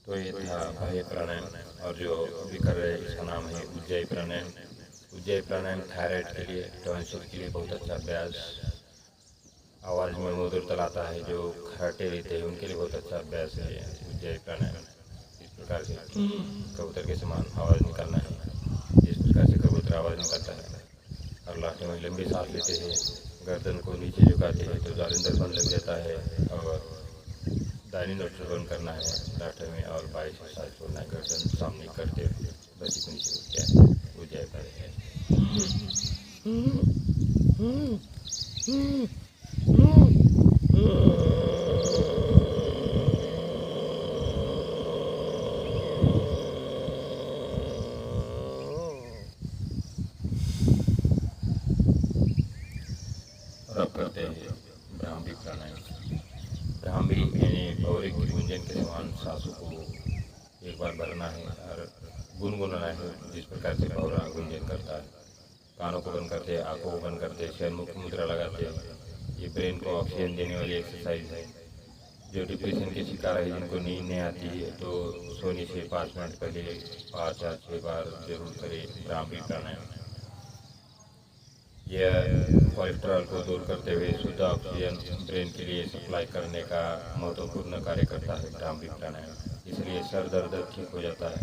तो ये था बाह्य प्राणायाम, और जो अभी कर रहे हैं इसका नाम है उज्जयी प्राणायाम। उज्जयी प्राणायाम थायराइड के लिए, टॉन्सिल के लिए बहुत अच्छा अभ्यास, आवाज़ में मधुरता लाता है। जो खराटे रहते हैं उनके लिए बहुत अच्छा अभ्यास है उज्जयी प्राणायाम। इस प्रकार से कबूतर के समान आवाज़ निकालना है, जिस प्रकार से कबूतर आवाज़ निकालता है। और लास्ट में लंबी सांस लेते हैं, गर्दन को नीचे झुकाते हैं तो जालिंदर बंद लग जाता है, और दाहिनी नोस्ट्रल बंद करना है लास्ट में, और 22 से सांस छोड़ना है गर्दन सामने करते हुए। बस इतनी सी क्या है उज्जयी प्राणायाम। और अब करते हैं भ्रामरी प्राणायाम। भ्रामरी यानी भौरे की गुंजन के समान सांसों को एक बार भरना है और गुनगुनाना है, जिस प्रकार से भौरा गुंजन करता है। कानों को बंद करते, आंखों को बंद करते, शयनमुख मुद्रा लगाते। ये ब्रेन को ऑक्सीजन देने वाली एक्सरसाइज है। जो डिप्रेशन के शिकार है, जिनको नींद नहीं आती है, तो सोने से 5 मिनट पहले 5 या 6 बार जरूर करें भ्रामरी प्राणायाम। यह कोलेस्ट्रॉल को दूर करते हुए शुद्ध ऑक्सीजन ब्रेन के लिए सप्लाई करने का महत्वपूर्ण कार्य करता है भ्रामरी प्राणायाम। इसलिए सर दर्द ठीक हो जाता है।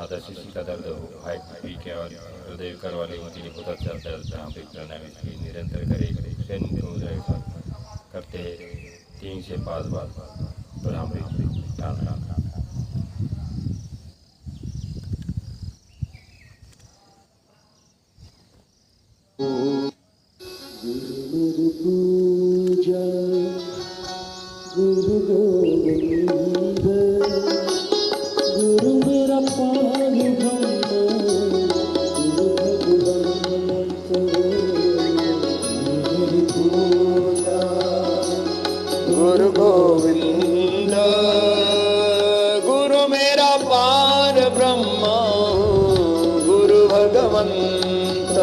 आधा शीशी का दर्द हो, हाई बीपी के और हृदय विकार वाले उनके लिए बहुत अच्छा भ्रामरी प्राणायाम। इसलिए निरंतर करें, शयनमुख मुद्रा के साथ करते हैं 3 से 5 बार भ्रामरी प्राणायाम। गुरु पूजा गुरु गोविंद, गुरु मेरा पावन गुरु भगवंत। गुरु पूजा गुरु गोविंद, गुरु मेरा पार ब्रह्म, गुरु भगवंत।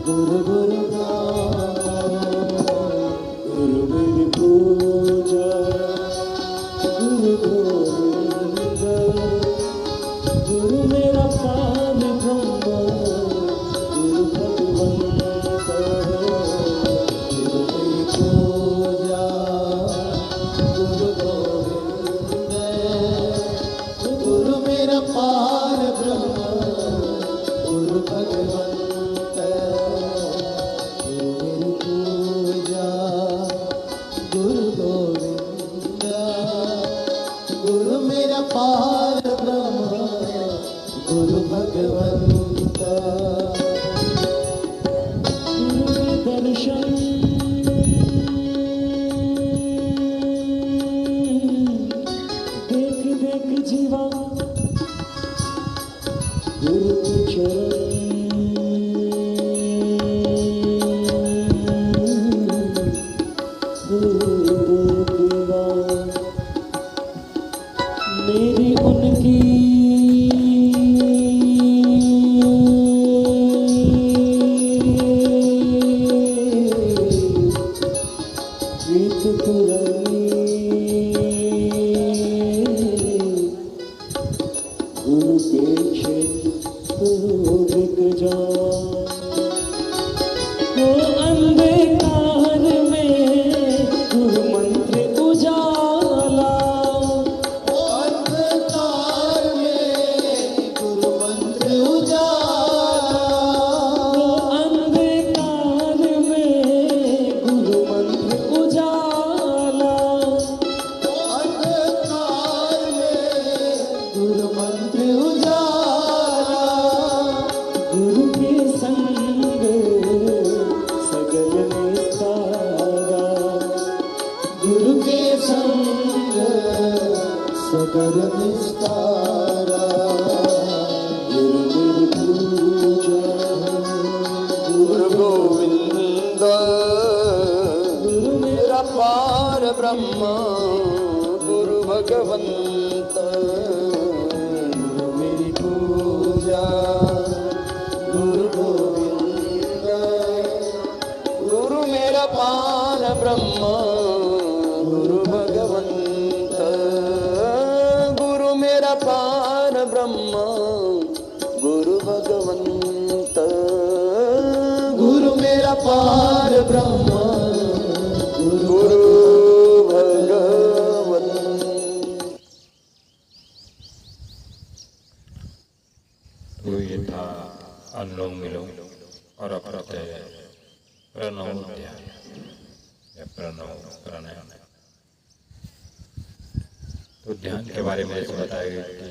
गुरु गुरु गुरु मेरी पूजा गुरु गोविंद गुरु मेरा पार ब्रह्म गुरु भगवंत गुरु मेरी पूजा गुरु गोविंद गुरु मेरा पार ब्रह्म गुरु भगवंत गुरु मेरी पूजा गुरु गोविंद गुरु मेरा पार ब्रह्म गुरु भगवंत गुरु के दर्शन देख देख जीवा गुरु के चरण मेरी उनकी प्रीत पुरानी गुरु के क्षेत्र बिक जा वो अंधकार में गुरु मंत्र उजाला वो अंधकार में गुरु मंत्र उजाला वो अंधकार में गुरु मंत्र उजाला वो अंधकार में गुरु मंत्र उजाला गुरु के संग सगल निस्तारा गुरु के संग सगल निस्तारा गुरु मेरी पूजा गुरु गोविंद गुरु मेरा पार ब्रह्म गुरु भगवंत गुरु मेरी पूजा गुरु गोविंद गुरु मेरा पार ब्रह्म गुरु भगवंत गुरु मेरा पार ब्रह्म गुरु भगवंत गुरु मेरा पार ब्रह्म गुरु भगवंत। तो ये था अनुलोम विलोम और अप्रत्यय प्रणव ध्यान या प्रणव प्राणायाम। तो ध्यान के बारे में ऐसे बताया गया कि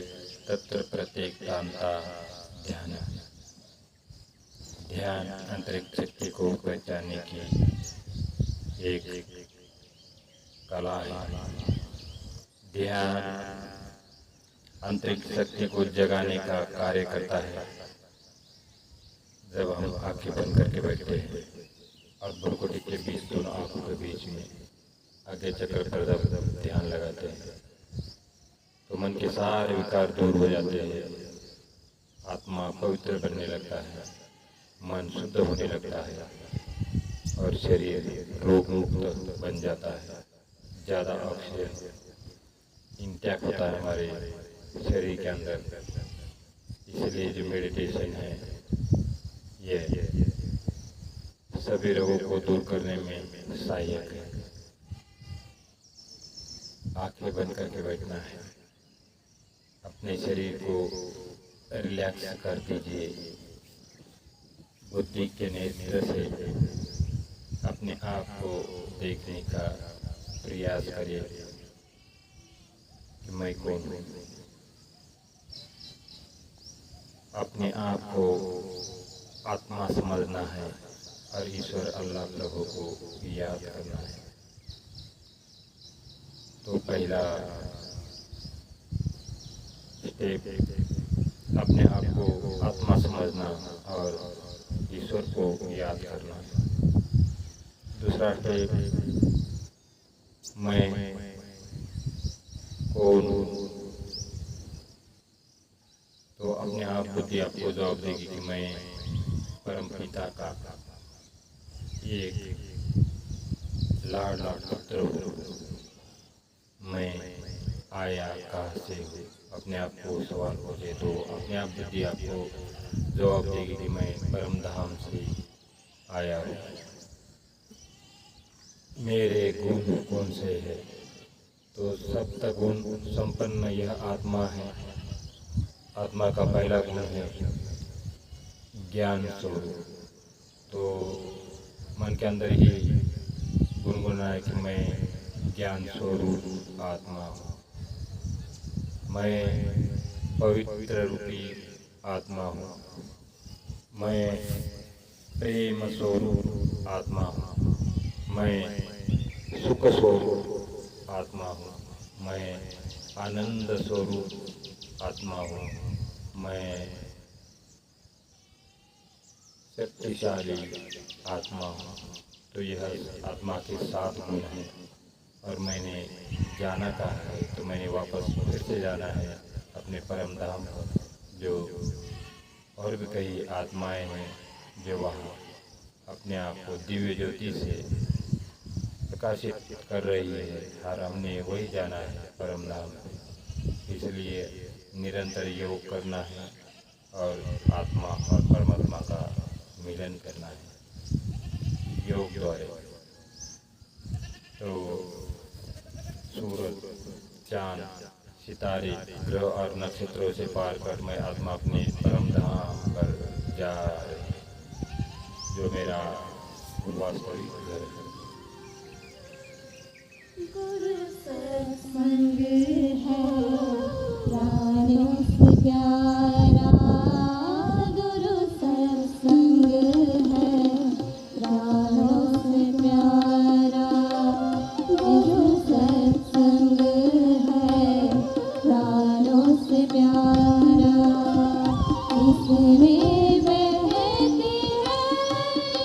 तत्र प्रत्येक तांता ध्यान। ध्यान आंतरिक शक्ति को पहचानने की एक कला है। ध्यान आंतरिक शक्ति को जगाने का कार्य करता है। जब हम आंखें बंद करके बैठते हैं और भ्रुकुटी के बीच दोनों आंखों के बीच में आगे चक्र पर जब ध्यान लगाते हैं तो मन के सारे विकार दूर हो जाते हैं, आत्मा पवित्र बनने लगता है, मन शुद्ध होने लगता है और शरीर रोग मुक्त बन जाता है। ज़्यादा ऑक्सीजन इंटैक्ट होता है हमारे शरीर के अंदर। इसलिए जो मेडिटेशन है ये सभी रोगों को दूर करने में सहायक है। आंखें बंद करके बैठना है, अपने शरीर को रिलैक्स कर दीजिए। बुद्धि के नेत्र से अपने आप को देखने का प्रयास करिए कि मैं कौन हूँ। अपने आप को आत्मा समझना है और ईश्वर अल्लाह प्रभु को याद करना है। तो पहला स्टेप अपने आप को आत्मा समझना और ईश्वर को याद करना। दूसरा स्टेप मैं कौन हूँ। तो अपने आप बुद्धि आपको जवाब देगी कि मैं परम पिता का एक लाडला पुत्र हूँ, मैं आया कहाँ से हूँ। अपने आप को सवाल पूछे तो अपने आप बुद्धि आपको जवाब देगी कि मैं परम धाम से आया हूँ। मेरे गुण कौन से है? तो सप्त गुण संपन्न यह आत्मा है। आत्मा का पहला गुण है ज्ञान स्वरूप। तो मन के अंदर ही गुनगुनाए कि मैं ज्ञान स्वरूप आत्मा हूँ, मैं पवित्र रूपी आत्मा हूँ, मैं प्रेम स्वरूप आत्मा हूँ, मैं सुख स्वरूप आत्मा हूँ, मैं आनंद स्वरूप आत्मा हूँ, मैं शक्तिशाली आत्मा हूँ। तो यह आत्मा के 7 गुण हैं और मैंने जाना कहा है तो मैंने वापस फिर से जाना है अपने परम धाम पर, जो और भी कई आत्माएं हैं जो वहाँ अपने आप को दिव्य ज्योति से प्रकाशित कर रही है और हमने वही जाना है परम धाम। इसलिए निरंतर योग करना है और आत्मा और परमात्मा का मिलन करना है योग द्वारा। तो सूरज, चांद, सितारे, ग्रह और नक्षत्रों से पार कर मैं आत्मा अपने परम धाम पर जा रही, जो मेरा वास्तविक घर है। गुरु सत्संग है प्राणों से प्यारा, गुरु सत्संग है प्राणों से प्यारा, गुरु सत्संग है प्राणों से प्यारा। इसमें बहती है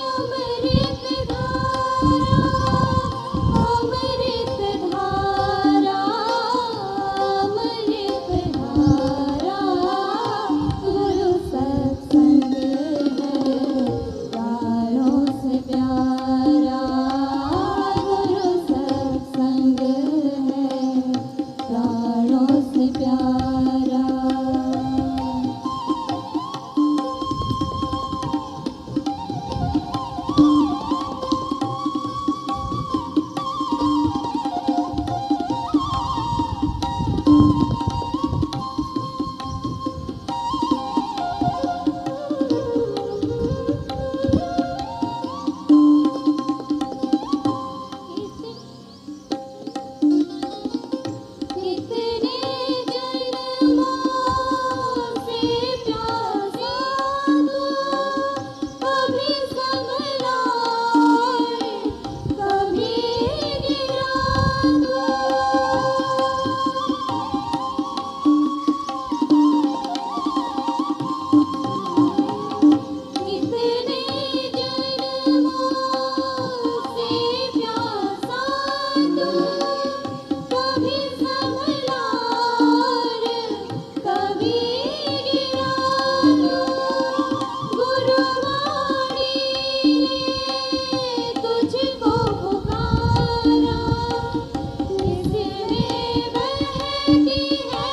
अमृत धारा, अमृत धारा, अमृत धारा। गुरु सत्संग है प्राणों से प्यारा, गुरु सत्संग है प्राणों से प्यारा। कितने जन्मों से प्यासा तू, कभी संभला कभी गिरा तू। कितने जन्मों से प्यासा तू, कभी संभला कभी गिरा तू। गुरुवाणी ने तुझको पुकारा, इसमें बहती है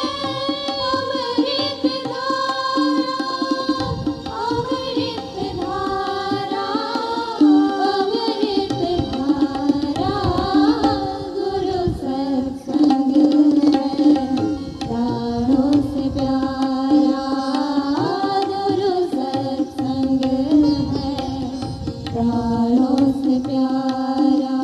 अमृत धारा, अमृत धारा, अमृत धारा। गुरु सत्संग है प्राणों से प्यारा, गुरु सत्संग है प्राणों से प्यारा।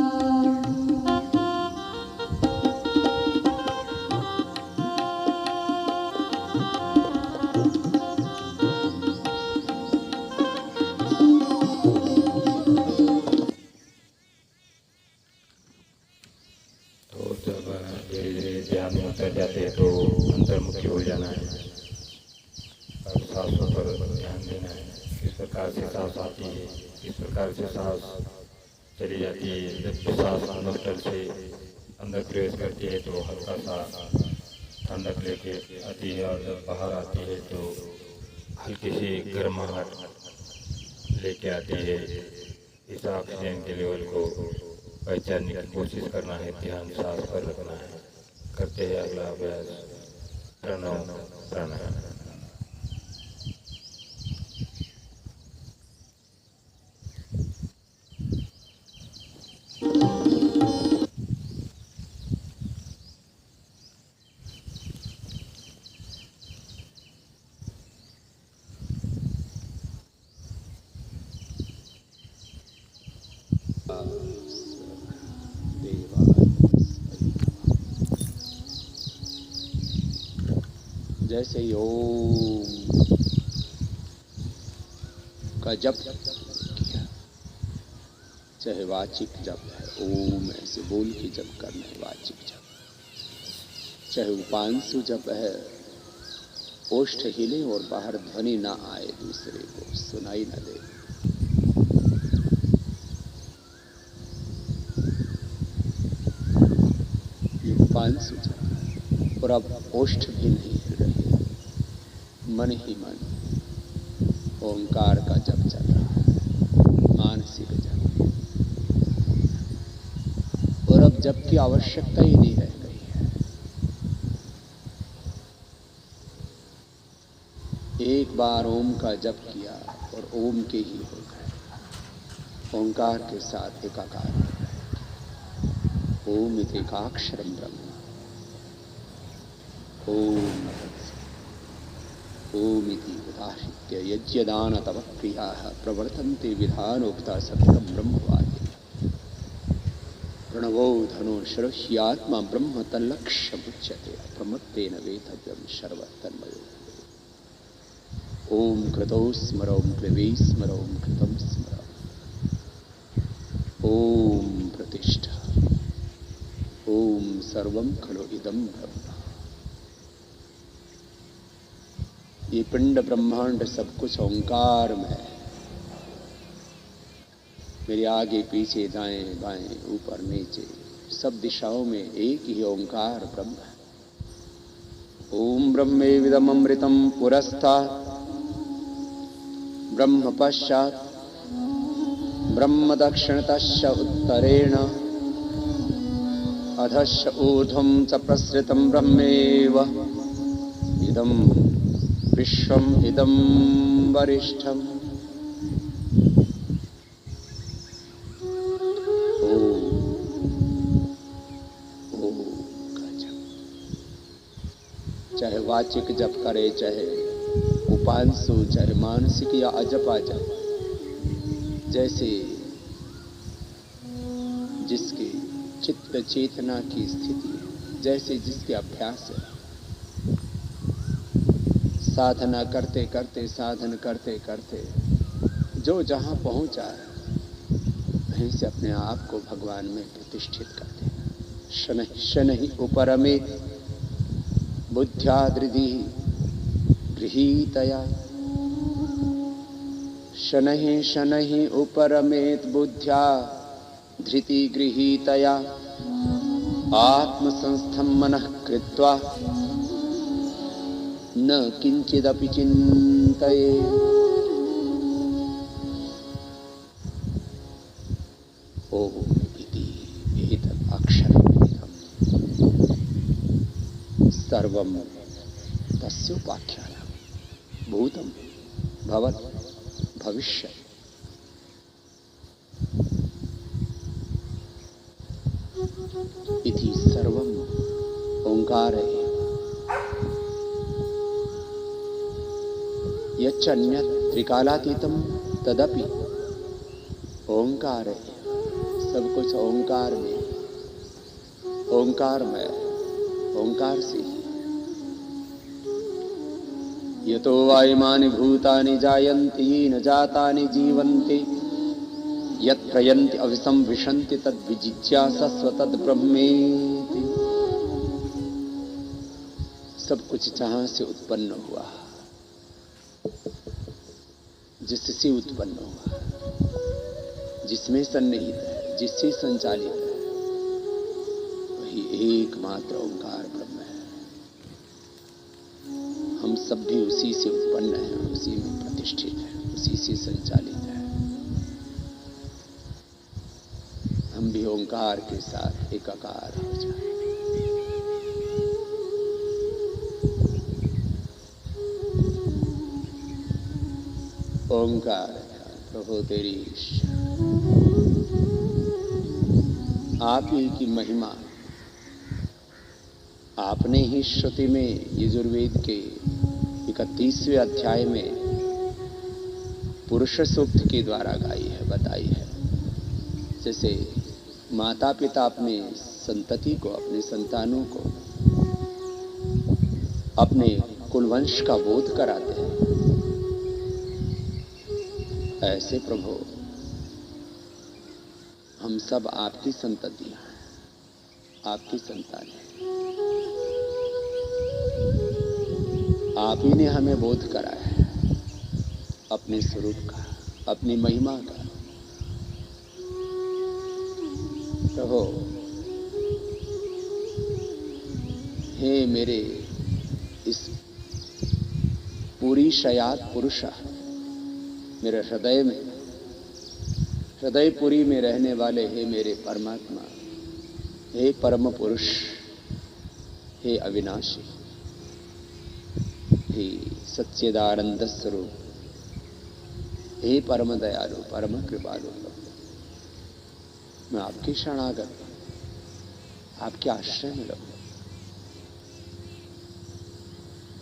तो जब धीरे धीरे ध्यान में उतर जाते हैं तो अंतर्मुखी हो जाना है और सांसों पर ध्यान देना है। किस प्रकार से सांस आती है, किस प्रकार से सांस चली जाती है। जब सांस नोस्ट्रल से अंदर प्रवेश करती है तो हल्का सा ठंडक लेके आती है और जब बाहर आती है तो हल्की सी गर्माहट लेके आती है। इस ऑक्सीजन के लेवल को पहचानने की कोशिश करना है। ध्यान सांस पर रखना है। करते हैं अगला अभ्यास प्रणव प्राणायाम। जैसे ही ओम का जप किया, चाहे वाचिक जप है, ओम ऐसे बोल के जप करना है वाचिक जप, चाहे उपांशु जप है, ओष्ठ हिले और बाहर ध्वनि ना आए, दूसरे को सुनाई न दे। ये उपांशु जप है। और अब ओष्ठ भी नहीं हिल रहे, मन ही मन ओंकार का जप चल रहा है, मानसिक जप। और अब जप की आवश्यकता ही नहीं रह गई है। एक बार ओम का जप किया और ओम के ही हो गए, ओंकार के साथ एकाकार हो गए। ओम इत्येकाक्षरं ब्रह्म, ओम ओमिति उदाहृत्य यज्ञदान तव क्रियाः प्रवर्तन्ते विधानोक्ता सत्यं ब्रह्मवादिनी। प्रणवो धनो शरह्यात्मा ब्रह्म तल्लक्ष्यमुच्यते प्रमत्तेन वेतव्यं सर्वतन्मयो। ओम कृतौ स्मर, ओम क्लिवे स्मर, ओम कृतं स्मर। ओम प्रतिष्ठा, ओम सर्वं खलु इदं ब्रह्म। ये पिंड ब्रह्मांड सब कुछ ओंकार में है। मेरे आगे पीछे दाएं बाएं ऊपर नीचे सब दिशाओं में एक ही ओंकार ब्रह्म है। ओम ब्रह्मेविदम् अमृतं पुरस्तात् ब्रह्म पश्चात् ब्रह्म दक्षिणतश्च उत्तरेण अधश्च ऊर्ध्वं च प्रसृतं ब्रह्मेव इदं विश्वम् इदं वरिष्ठम्। चाहे वाचिक जप करे, चाहे उपांशु, चाहे मानसिक या अजपा जप, जैसे जिसकी चित्त चेतना की स्थिति है, जैसे जिसके अभ्यास है। साधना करते करते, साधन करते करते जो जहाँ पहुँचा है वहीं से अपने आप को भगवान में प्रतिष्ठित कर देना। शनैः शनैः उपरमेत बुद्ध्या धृति गृहीतया। शनैः शनैः उपरमेत बुद्ध्या धृति गृहीतया। आत्मसंस्थं मनः कृत्वा न किंचिदपि चिन्तयेत्। ओम इति एतत् अक्षरमेकम् सर्वं तस्योपाख्यानं भूतं भवत् भविष्यत्। इति सर्वं ओंकार एव। यच्चन्यत् त्रिकालातीतं तदपि ओंकार एव। सब कुछ ओंकार में, ओंकार में, ओंकार से ही। यतो वायुमानि भूतानि जायन्ति न जातानि जीवन्ति यत्र यन्ति अभिसंविशन्ति तद्विजिज्ञासस्व तद्ब्रह्मेति। सब कुछ जहां से उत्पन्न हुआ, जिससे उत्पन्न हुआ, जिसमें सन्निहित है, जिससे संचालित है, वही एकमात्र ओंकार ब्रह्म है। हम सब भी उसी से उत्पन्न हैं, उसी में प्रतिष्ठित हैं, उसी से संचालित है। भी ओंकार के साथ एकाकार हो जाए। ओंकार प्रभु तेरी आप ही की महिमा। आपने ही श्रुति में यजुर्वेद के 31वें अध्याय में पुरुष सूक्त के द्वारा गाई है, बताई है। जैसे माता पिता अपने संतति को, अपने संतानों को अपने कुलवंश का बोध कराते हैं, ऐसे प्रभु हम सब आपकी संततियां हैं, आपकी संतान हैं। आप ही ने हमें बोध कराया है अपने स्वरूप का, अपनी महिमा का। प्रभु हे मेरे इस पूरी शयात पुरुष, मेरे हृदय में, हृदयपुरी में रहने वाले हे मेरे परमात्मा, हे परम पुरुष, हे अविनाशी, हे सच्चिदानंद स्वरूप, हे परम दयालु, परम कृपालु, मैं आपकी शरणागत, आपके आश्रय में रहूं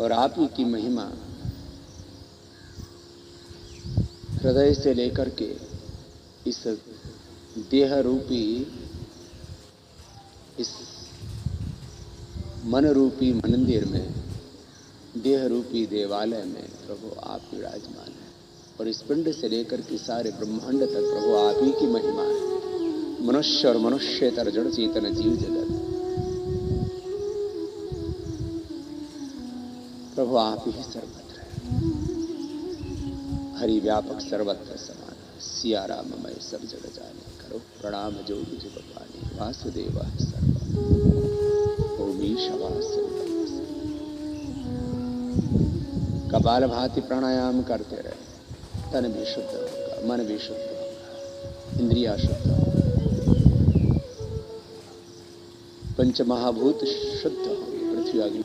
और आप ही की महिमा हृदय से लेकर के इस देह रूपी, इस मन रूपी मंदिर में, देह रूपी देवालय में प्रभु आप विराजमान हैं। और इस पिंड से लेकर के सारे ब्रह्मांड तक प्रभु आप ही की महिमा है। मनुष्य और मनुष्यतर जड़ चेतन जीव जगत प्रभु आप ही सर्वत्र है। हरि व्यापक सर्वत्र समान, सिया राममय सब जग जाने, करो प्रणाम जोगी जुग पानी, वासुदेव सर्व ओमीश वासुदेव। कपाल भांति प्राणायाम करते रहे, तन भी शुद्ध होगा, मन भी शुद्ध होगा, इंद्रिया शुद्ध होगा, पंच महाभूत शुद्ध होंगे, पृथ्वी अग्नि।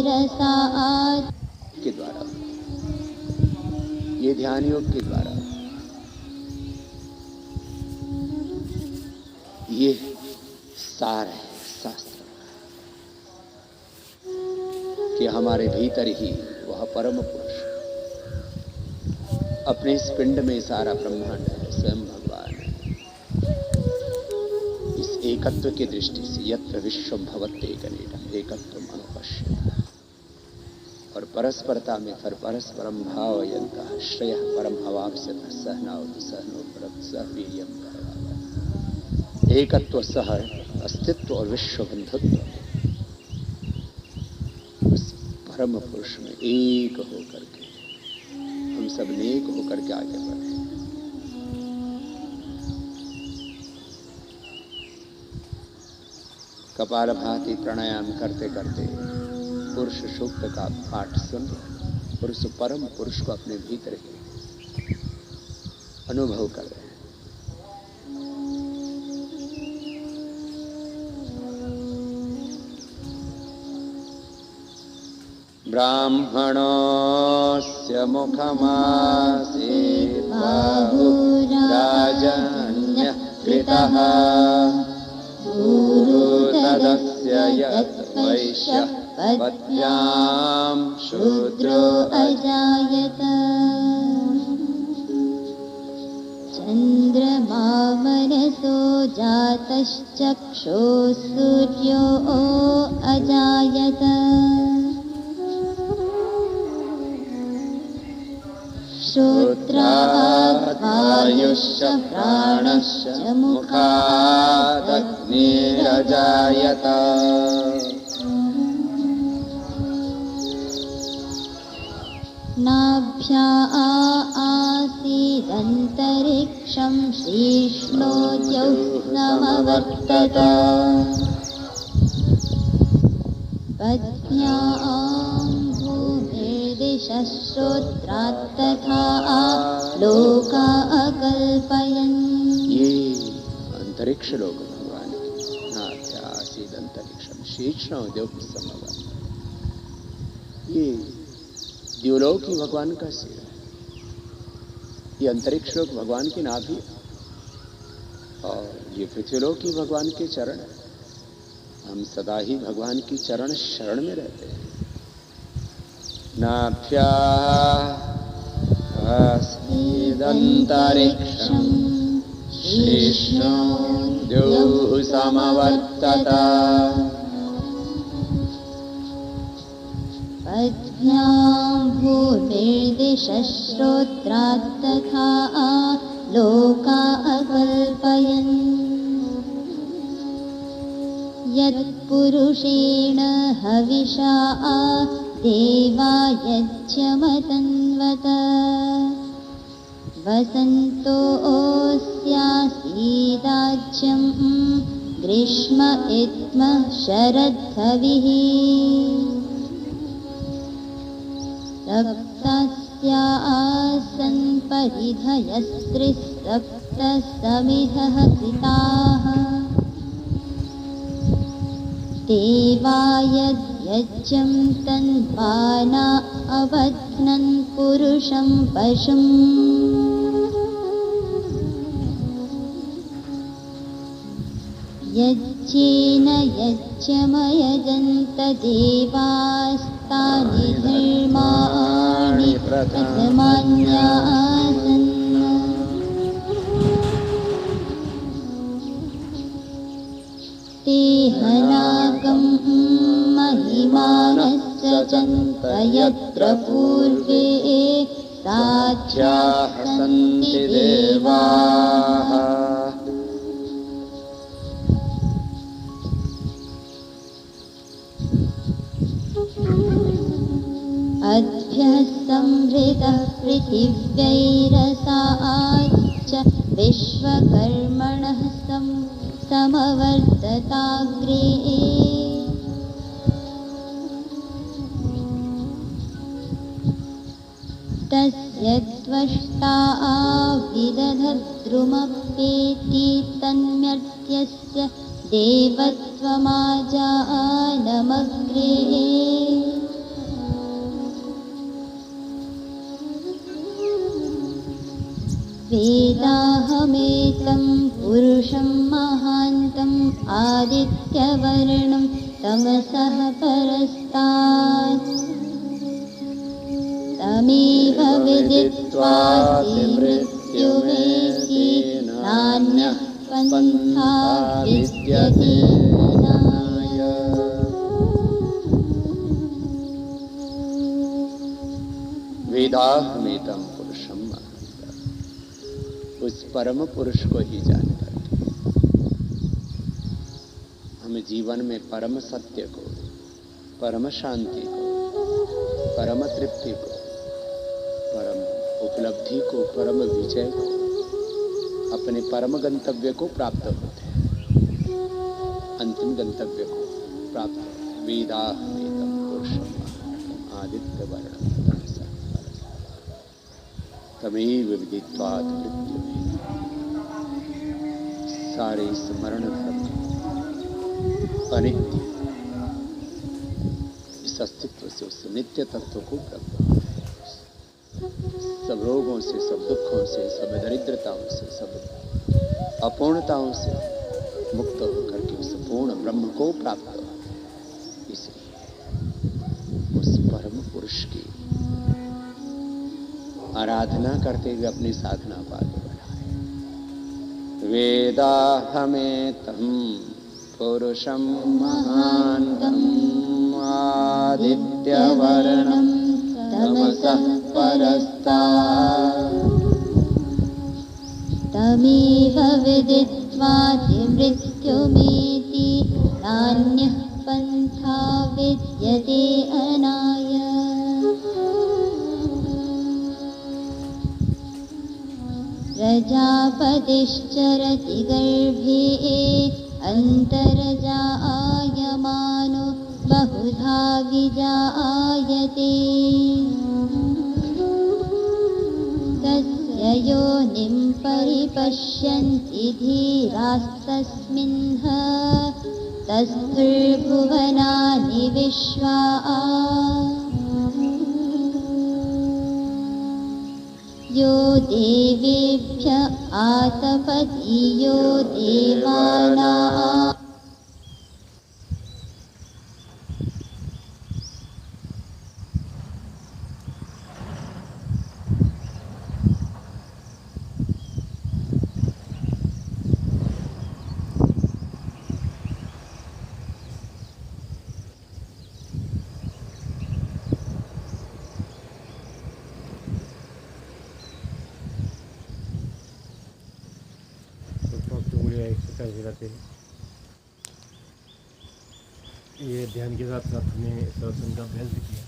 पृथिव्यैरसात् के द्वारा, ये ध्यान योग के द्वारा ये सार है शास्त्र कि हमारे भीतर ही वह परम पुरुष, अपने इस पिंड में सारा ब्रह्मांड है, स्वयं भगवान है। इस एकत्व की दृष्टि से यत्र विश्वं भवत्येकमेकं एकत्वम् अनुपश्यति, और परस्परता में फिर परस्परम भावयन्तः श्रेयः परम अवाप्स्यतः सहनावतु सहनो भुनक्तु सह वीर्यं करवावहै। एकत्व सह अस्तित्व और विश्व बंधुत्व उस परम पुरुष में एक होकर के हम सब नेक होकर के आगे बढ़े। कपालभाति प्राणायाम करते करते पुरुष सूक्त का पाठ सुन और उस परम पुरुष को अपने भीतर ही अनुभव कर रहे हैं। ब्राह्मणस्य मुखमासीत् बाहुराजन्यः कृतः तदस्य यत् वैश्यः पत्यां शूद्रो अजायत। चन्द्रमा मनसो जातश्चक्षुः सूर्यो अजायत। श्रोत्रात् वायुश्च प्राणश्च मुखादग्निरजायत नाभ्या आसीदन्तरिक्षं श्रीष्णोद्यौ समवर्तत पद्भ्यां भूमिर्दिशः श्रोत्रात् तथा लोका अकल्पयन्। ये अंतरिक्ष लोक भगवान नाभ्यासीद अंतरिक्षम शीर्षोद्योग समवर्तत। ये द्युलोक ही भगवान का सिर है, ये अंतरिक्ष लोक भगवान की नाभि और ये पृथ्वीलोक ही भगवान के चरण है। हम सदा ही भगवान की चरण शरण में रहते हैं। नाभ्या आसीदन्तरिक्षं शीर्षोद्यौ समवर्तत पद्भ्यां भूमिर्दिशः श्रोत्रात् तथा लोका अकल्पयन्। यत्पुरुषेण हविषा देवा यज्ञमतन्वत वसन्तोऽस्यासीदाज्यं ग्रीष्म इत्मः शरद्धविः सप्तस्यासन् परिधयस्त्रिसप्तसमिधः कृताः देवा यज्ञं तन्वाना अवध्नन् पुरुषं पशुम्। यज्ञेन यज्ञमयजन्त देवास्तानि धर्माणि प्रथमान्यासन्। ते हनाकं महिमानश्च चन्त यत्र पूर्वे साध्याः सन्ति देवाः। अद्भ्यः संवृतः पृथिव्यैरसाच्च विश्वकर्मणः समवर्तताग्रे। तस्य त्वष्टा विदधद्रुमप्येति तन्मर्त्यस्य देवत्वमाजानमग्रे। वेदाहमेतं पुरुषं महान्तम् आदित्यवर्णं तमसः परस्तात्। तमेव विदित्वा मृत्युमेति नान्यः पन्था विद्यते। वेदाहमेतं पुरुषं महान्तम्, उस परम पुरुष को ही जानकर हमें जीवन में परम सत्य को, परम शांति को, परम तृप्ति को, परम उपलब्धि को, परम विजय को, अपने परम गंतव्य को प्राप्त होते हैं, अंतिम गंतव्य को प्राप्त होते हैं। वेदाहमेतं पुरुषं महान्तम् आदित्य वर्णं तमसः परस्तात्। तमेव विदित्वा मृत्युमेति। सारे स्मरण धर्म अनित्य, इस अस्तित्व से, उस नित्य तत्व को प्राप्त होते हैं। सब रोगों से, सब दुखों से, सब दरिद्रताओं से, सब अपूर्णताओं से मुक्त होकर के उस पूर्ण ब्रह्म को प्राप्त हो। इसलिए उस परम पुरुष की आराधना करते हुए अपनी साधना को आगे बढ़ाए। वेदाहमेतं पुरुषं महान्तम् आदित्यवर्णं तमसः परस्तात् तमेव विदित्वा मृत्युमेति नान्यः पन्था विद्यते अनाय प्रजापतिश्चरति गर्भे अन्तर्जायमानो बहुधा विजायते तस्य योनिं परिपश्यन्ति धीरास्तस्मिन्ह तस्थुर्भुवनानि विश्वा यो देवेभ्य आतपति यो देवानां एक्सरसाइज रहते हैं। ये ध्यान के साथ साथ हमने श्वसन का अभ्यास भी किया।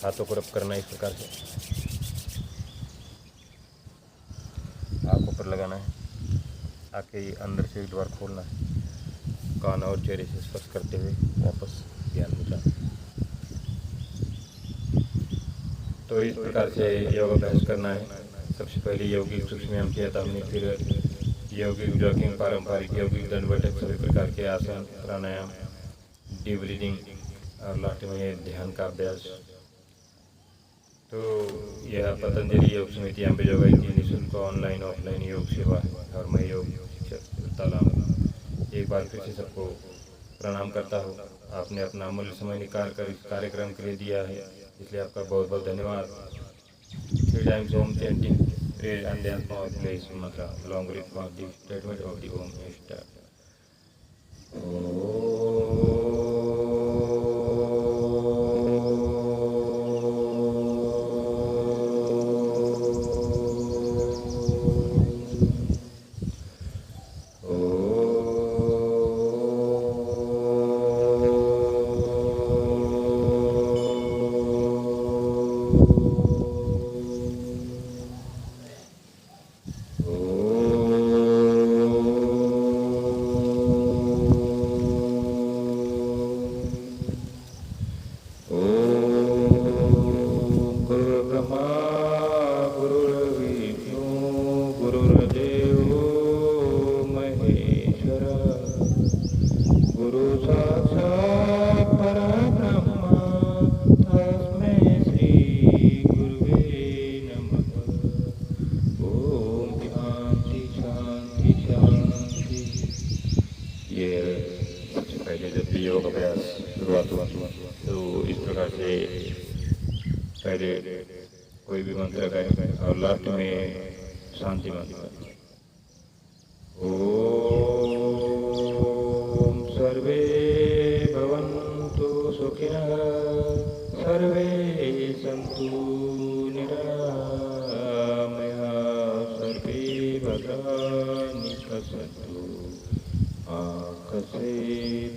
हाथों को रब करना इस प्रकार से, आंखों पर लगाना है, आंखें अंदर से एक बार खोलना है, कान और चेहरे से स्पर्श करते हुए वापस ध्यान में जाना। तो इस प्रकार से योग अभ्यास करना है। सबसे पहले यौगिक सूक्ष्म चेतावनी, फिर यौगिक जॉगिंग, पारंपरिक यौगिक दंड बैठक, सभी प्रकार के आसन, प्राणायाम, डीप ब्रीदिंग और लास्ट में ध्यान का अभ्यास। तो यह पतंजलि योग समिति अम्बेजोगाई की निःशुल्क ऑनलाइन ऑफलाइन योग सेवा है और मैं योग शिक्षक तालाम एक बार फिर से सबको प्रणाम करता हूँ। आपने अपना अमूल्य समय निकाल कर इस कार्यक्रम के लिए दिया है, इसलिए आपका बहुत बहुत धन्यवाद। 3 times Om chanting, prayer and dance for place mantra along with the statement of the Om start. योग अभ्यास शुरुआत हुआ तो इस प्रकार से पहले कोई भी मंत्र गाए और लास्ट में शांति मंत्र। ओम सर्वे भवन्तु सुखिनः सर्वे सन्तु निरामयाः सर्वे भद्राणि पश्यन्तु आकसे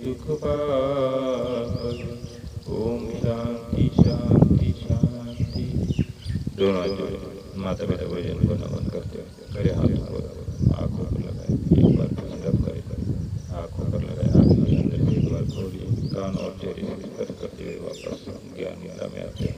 दुख पार। ओम शांति शांति शांति। दोनों माता पिता भोजन को नमन करते हुए मेरे हाथों को आँखों पर लगाए, एक बार फिर रब करे, आँखों पर लगाए, आँखें अंदर से एक बार खोलिए, कान और चेहरे से स्पर्श करते हुए वापस ज्ञान निद्रा में आते हैं।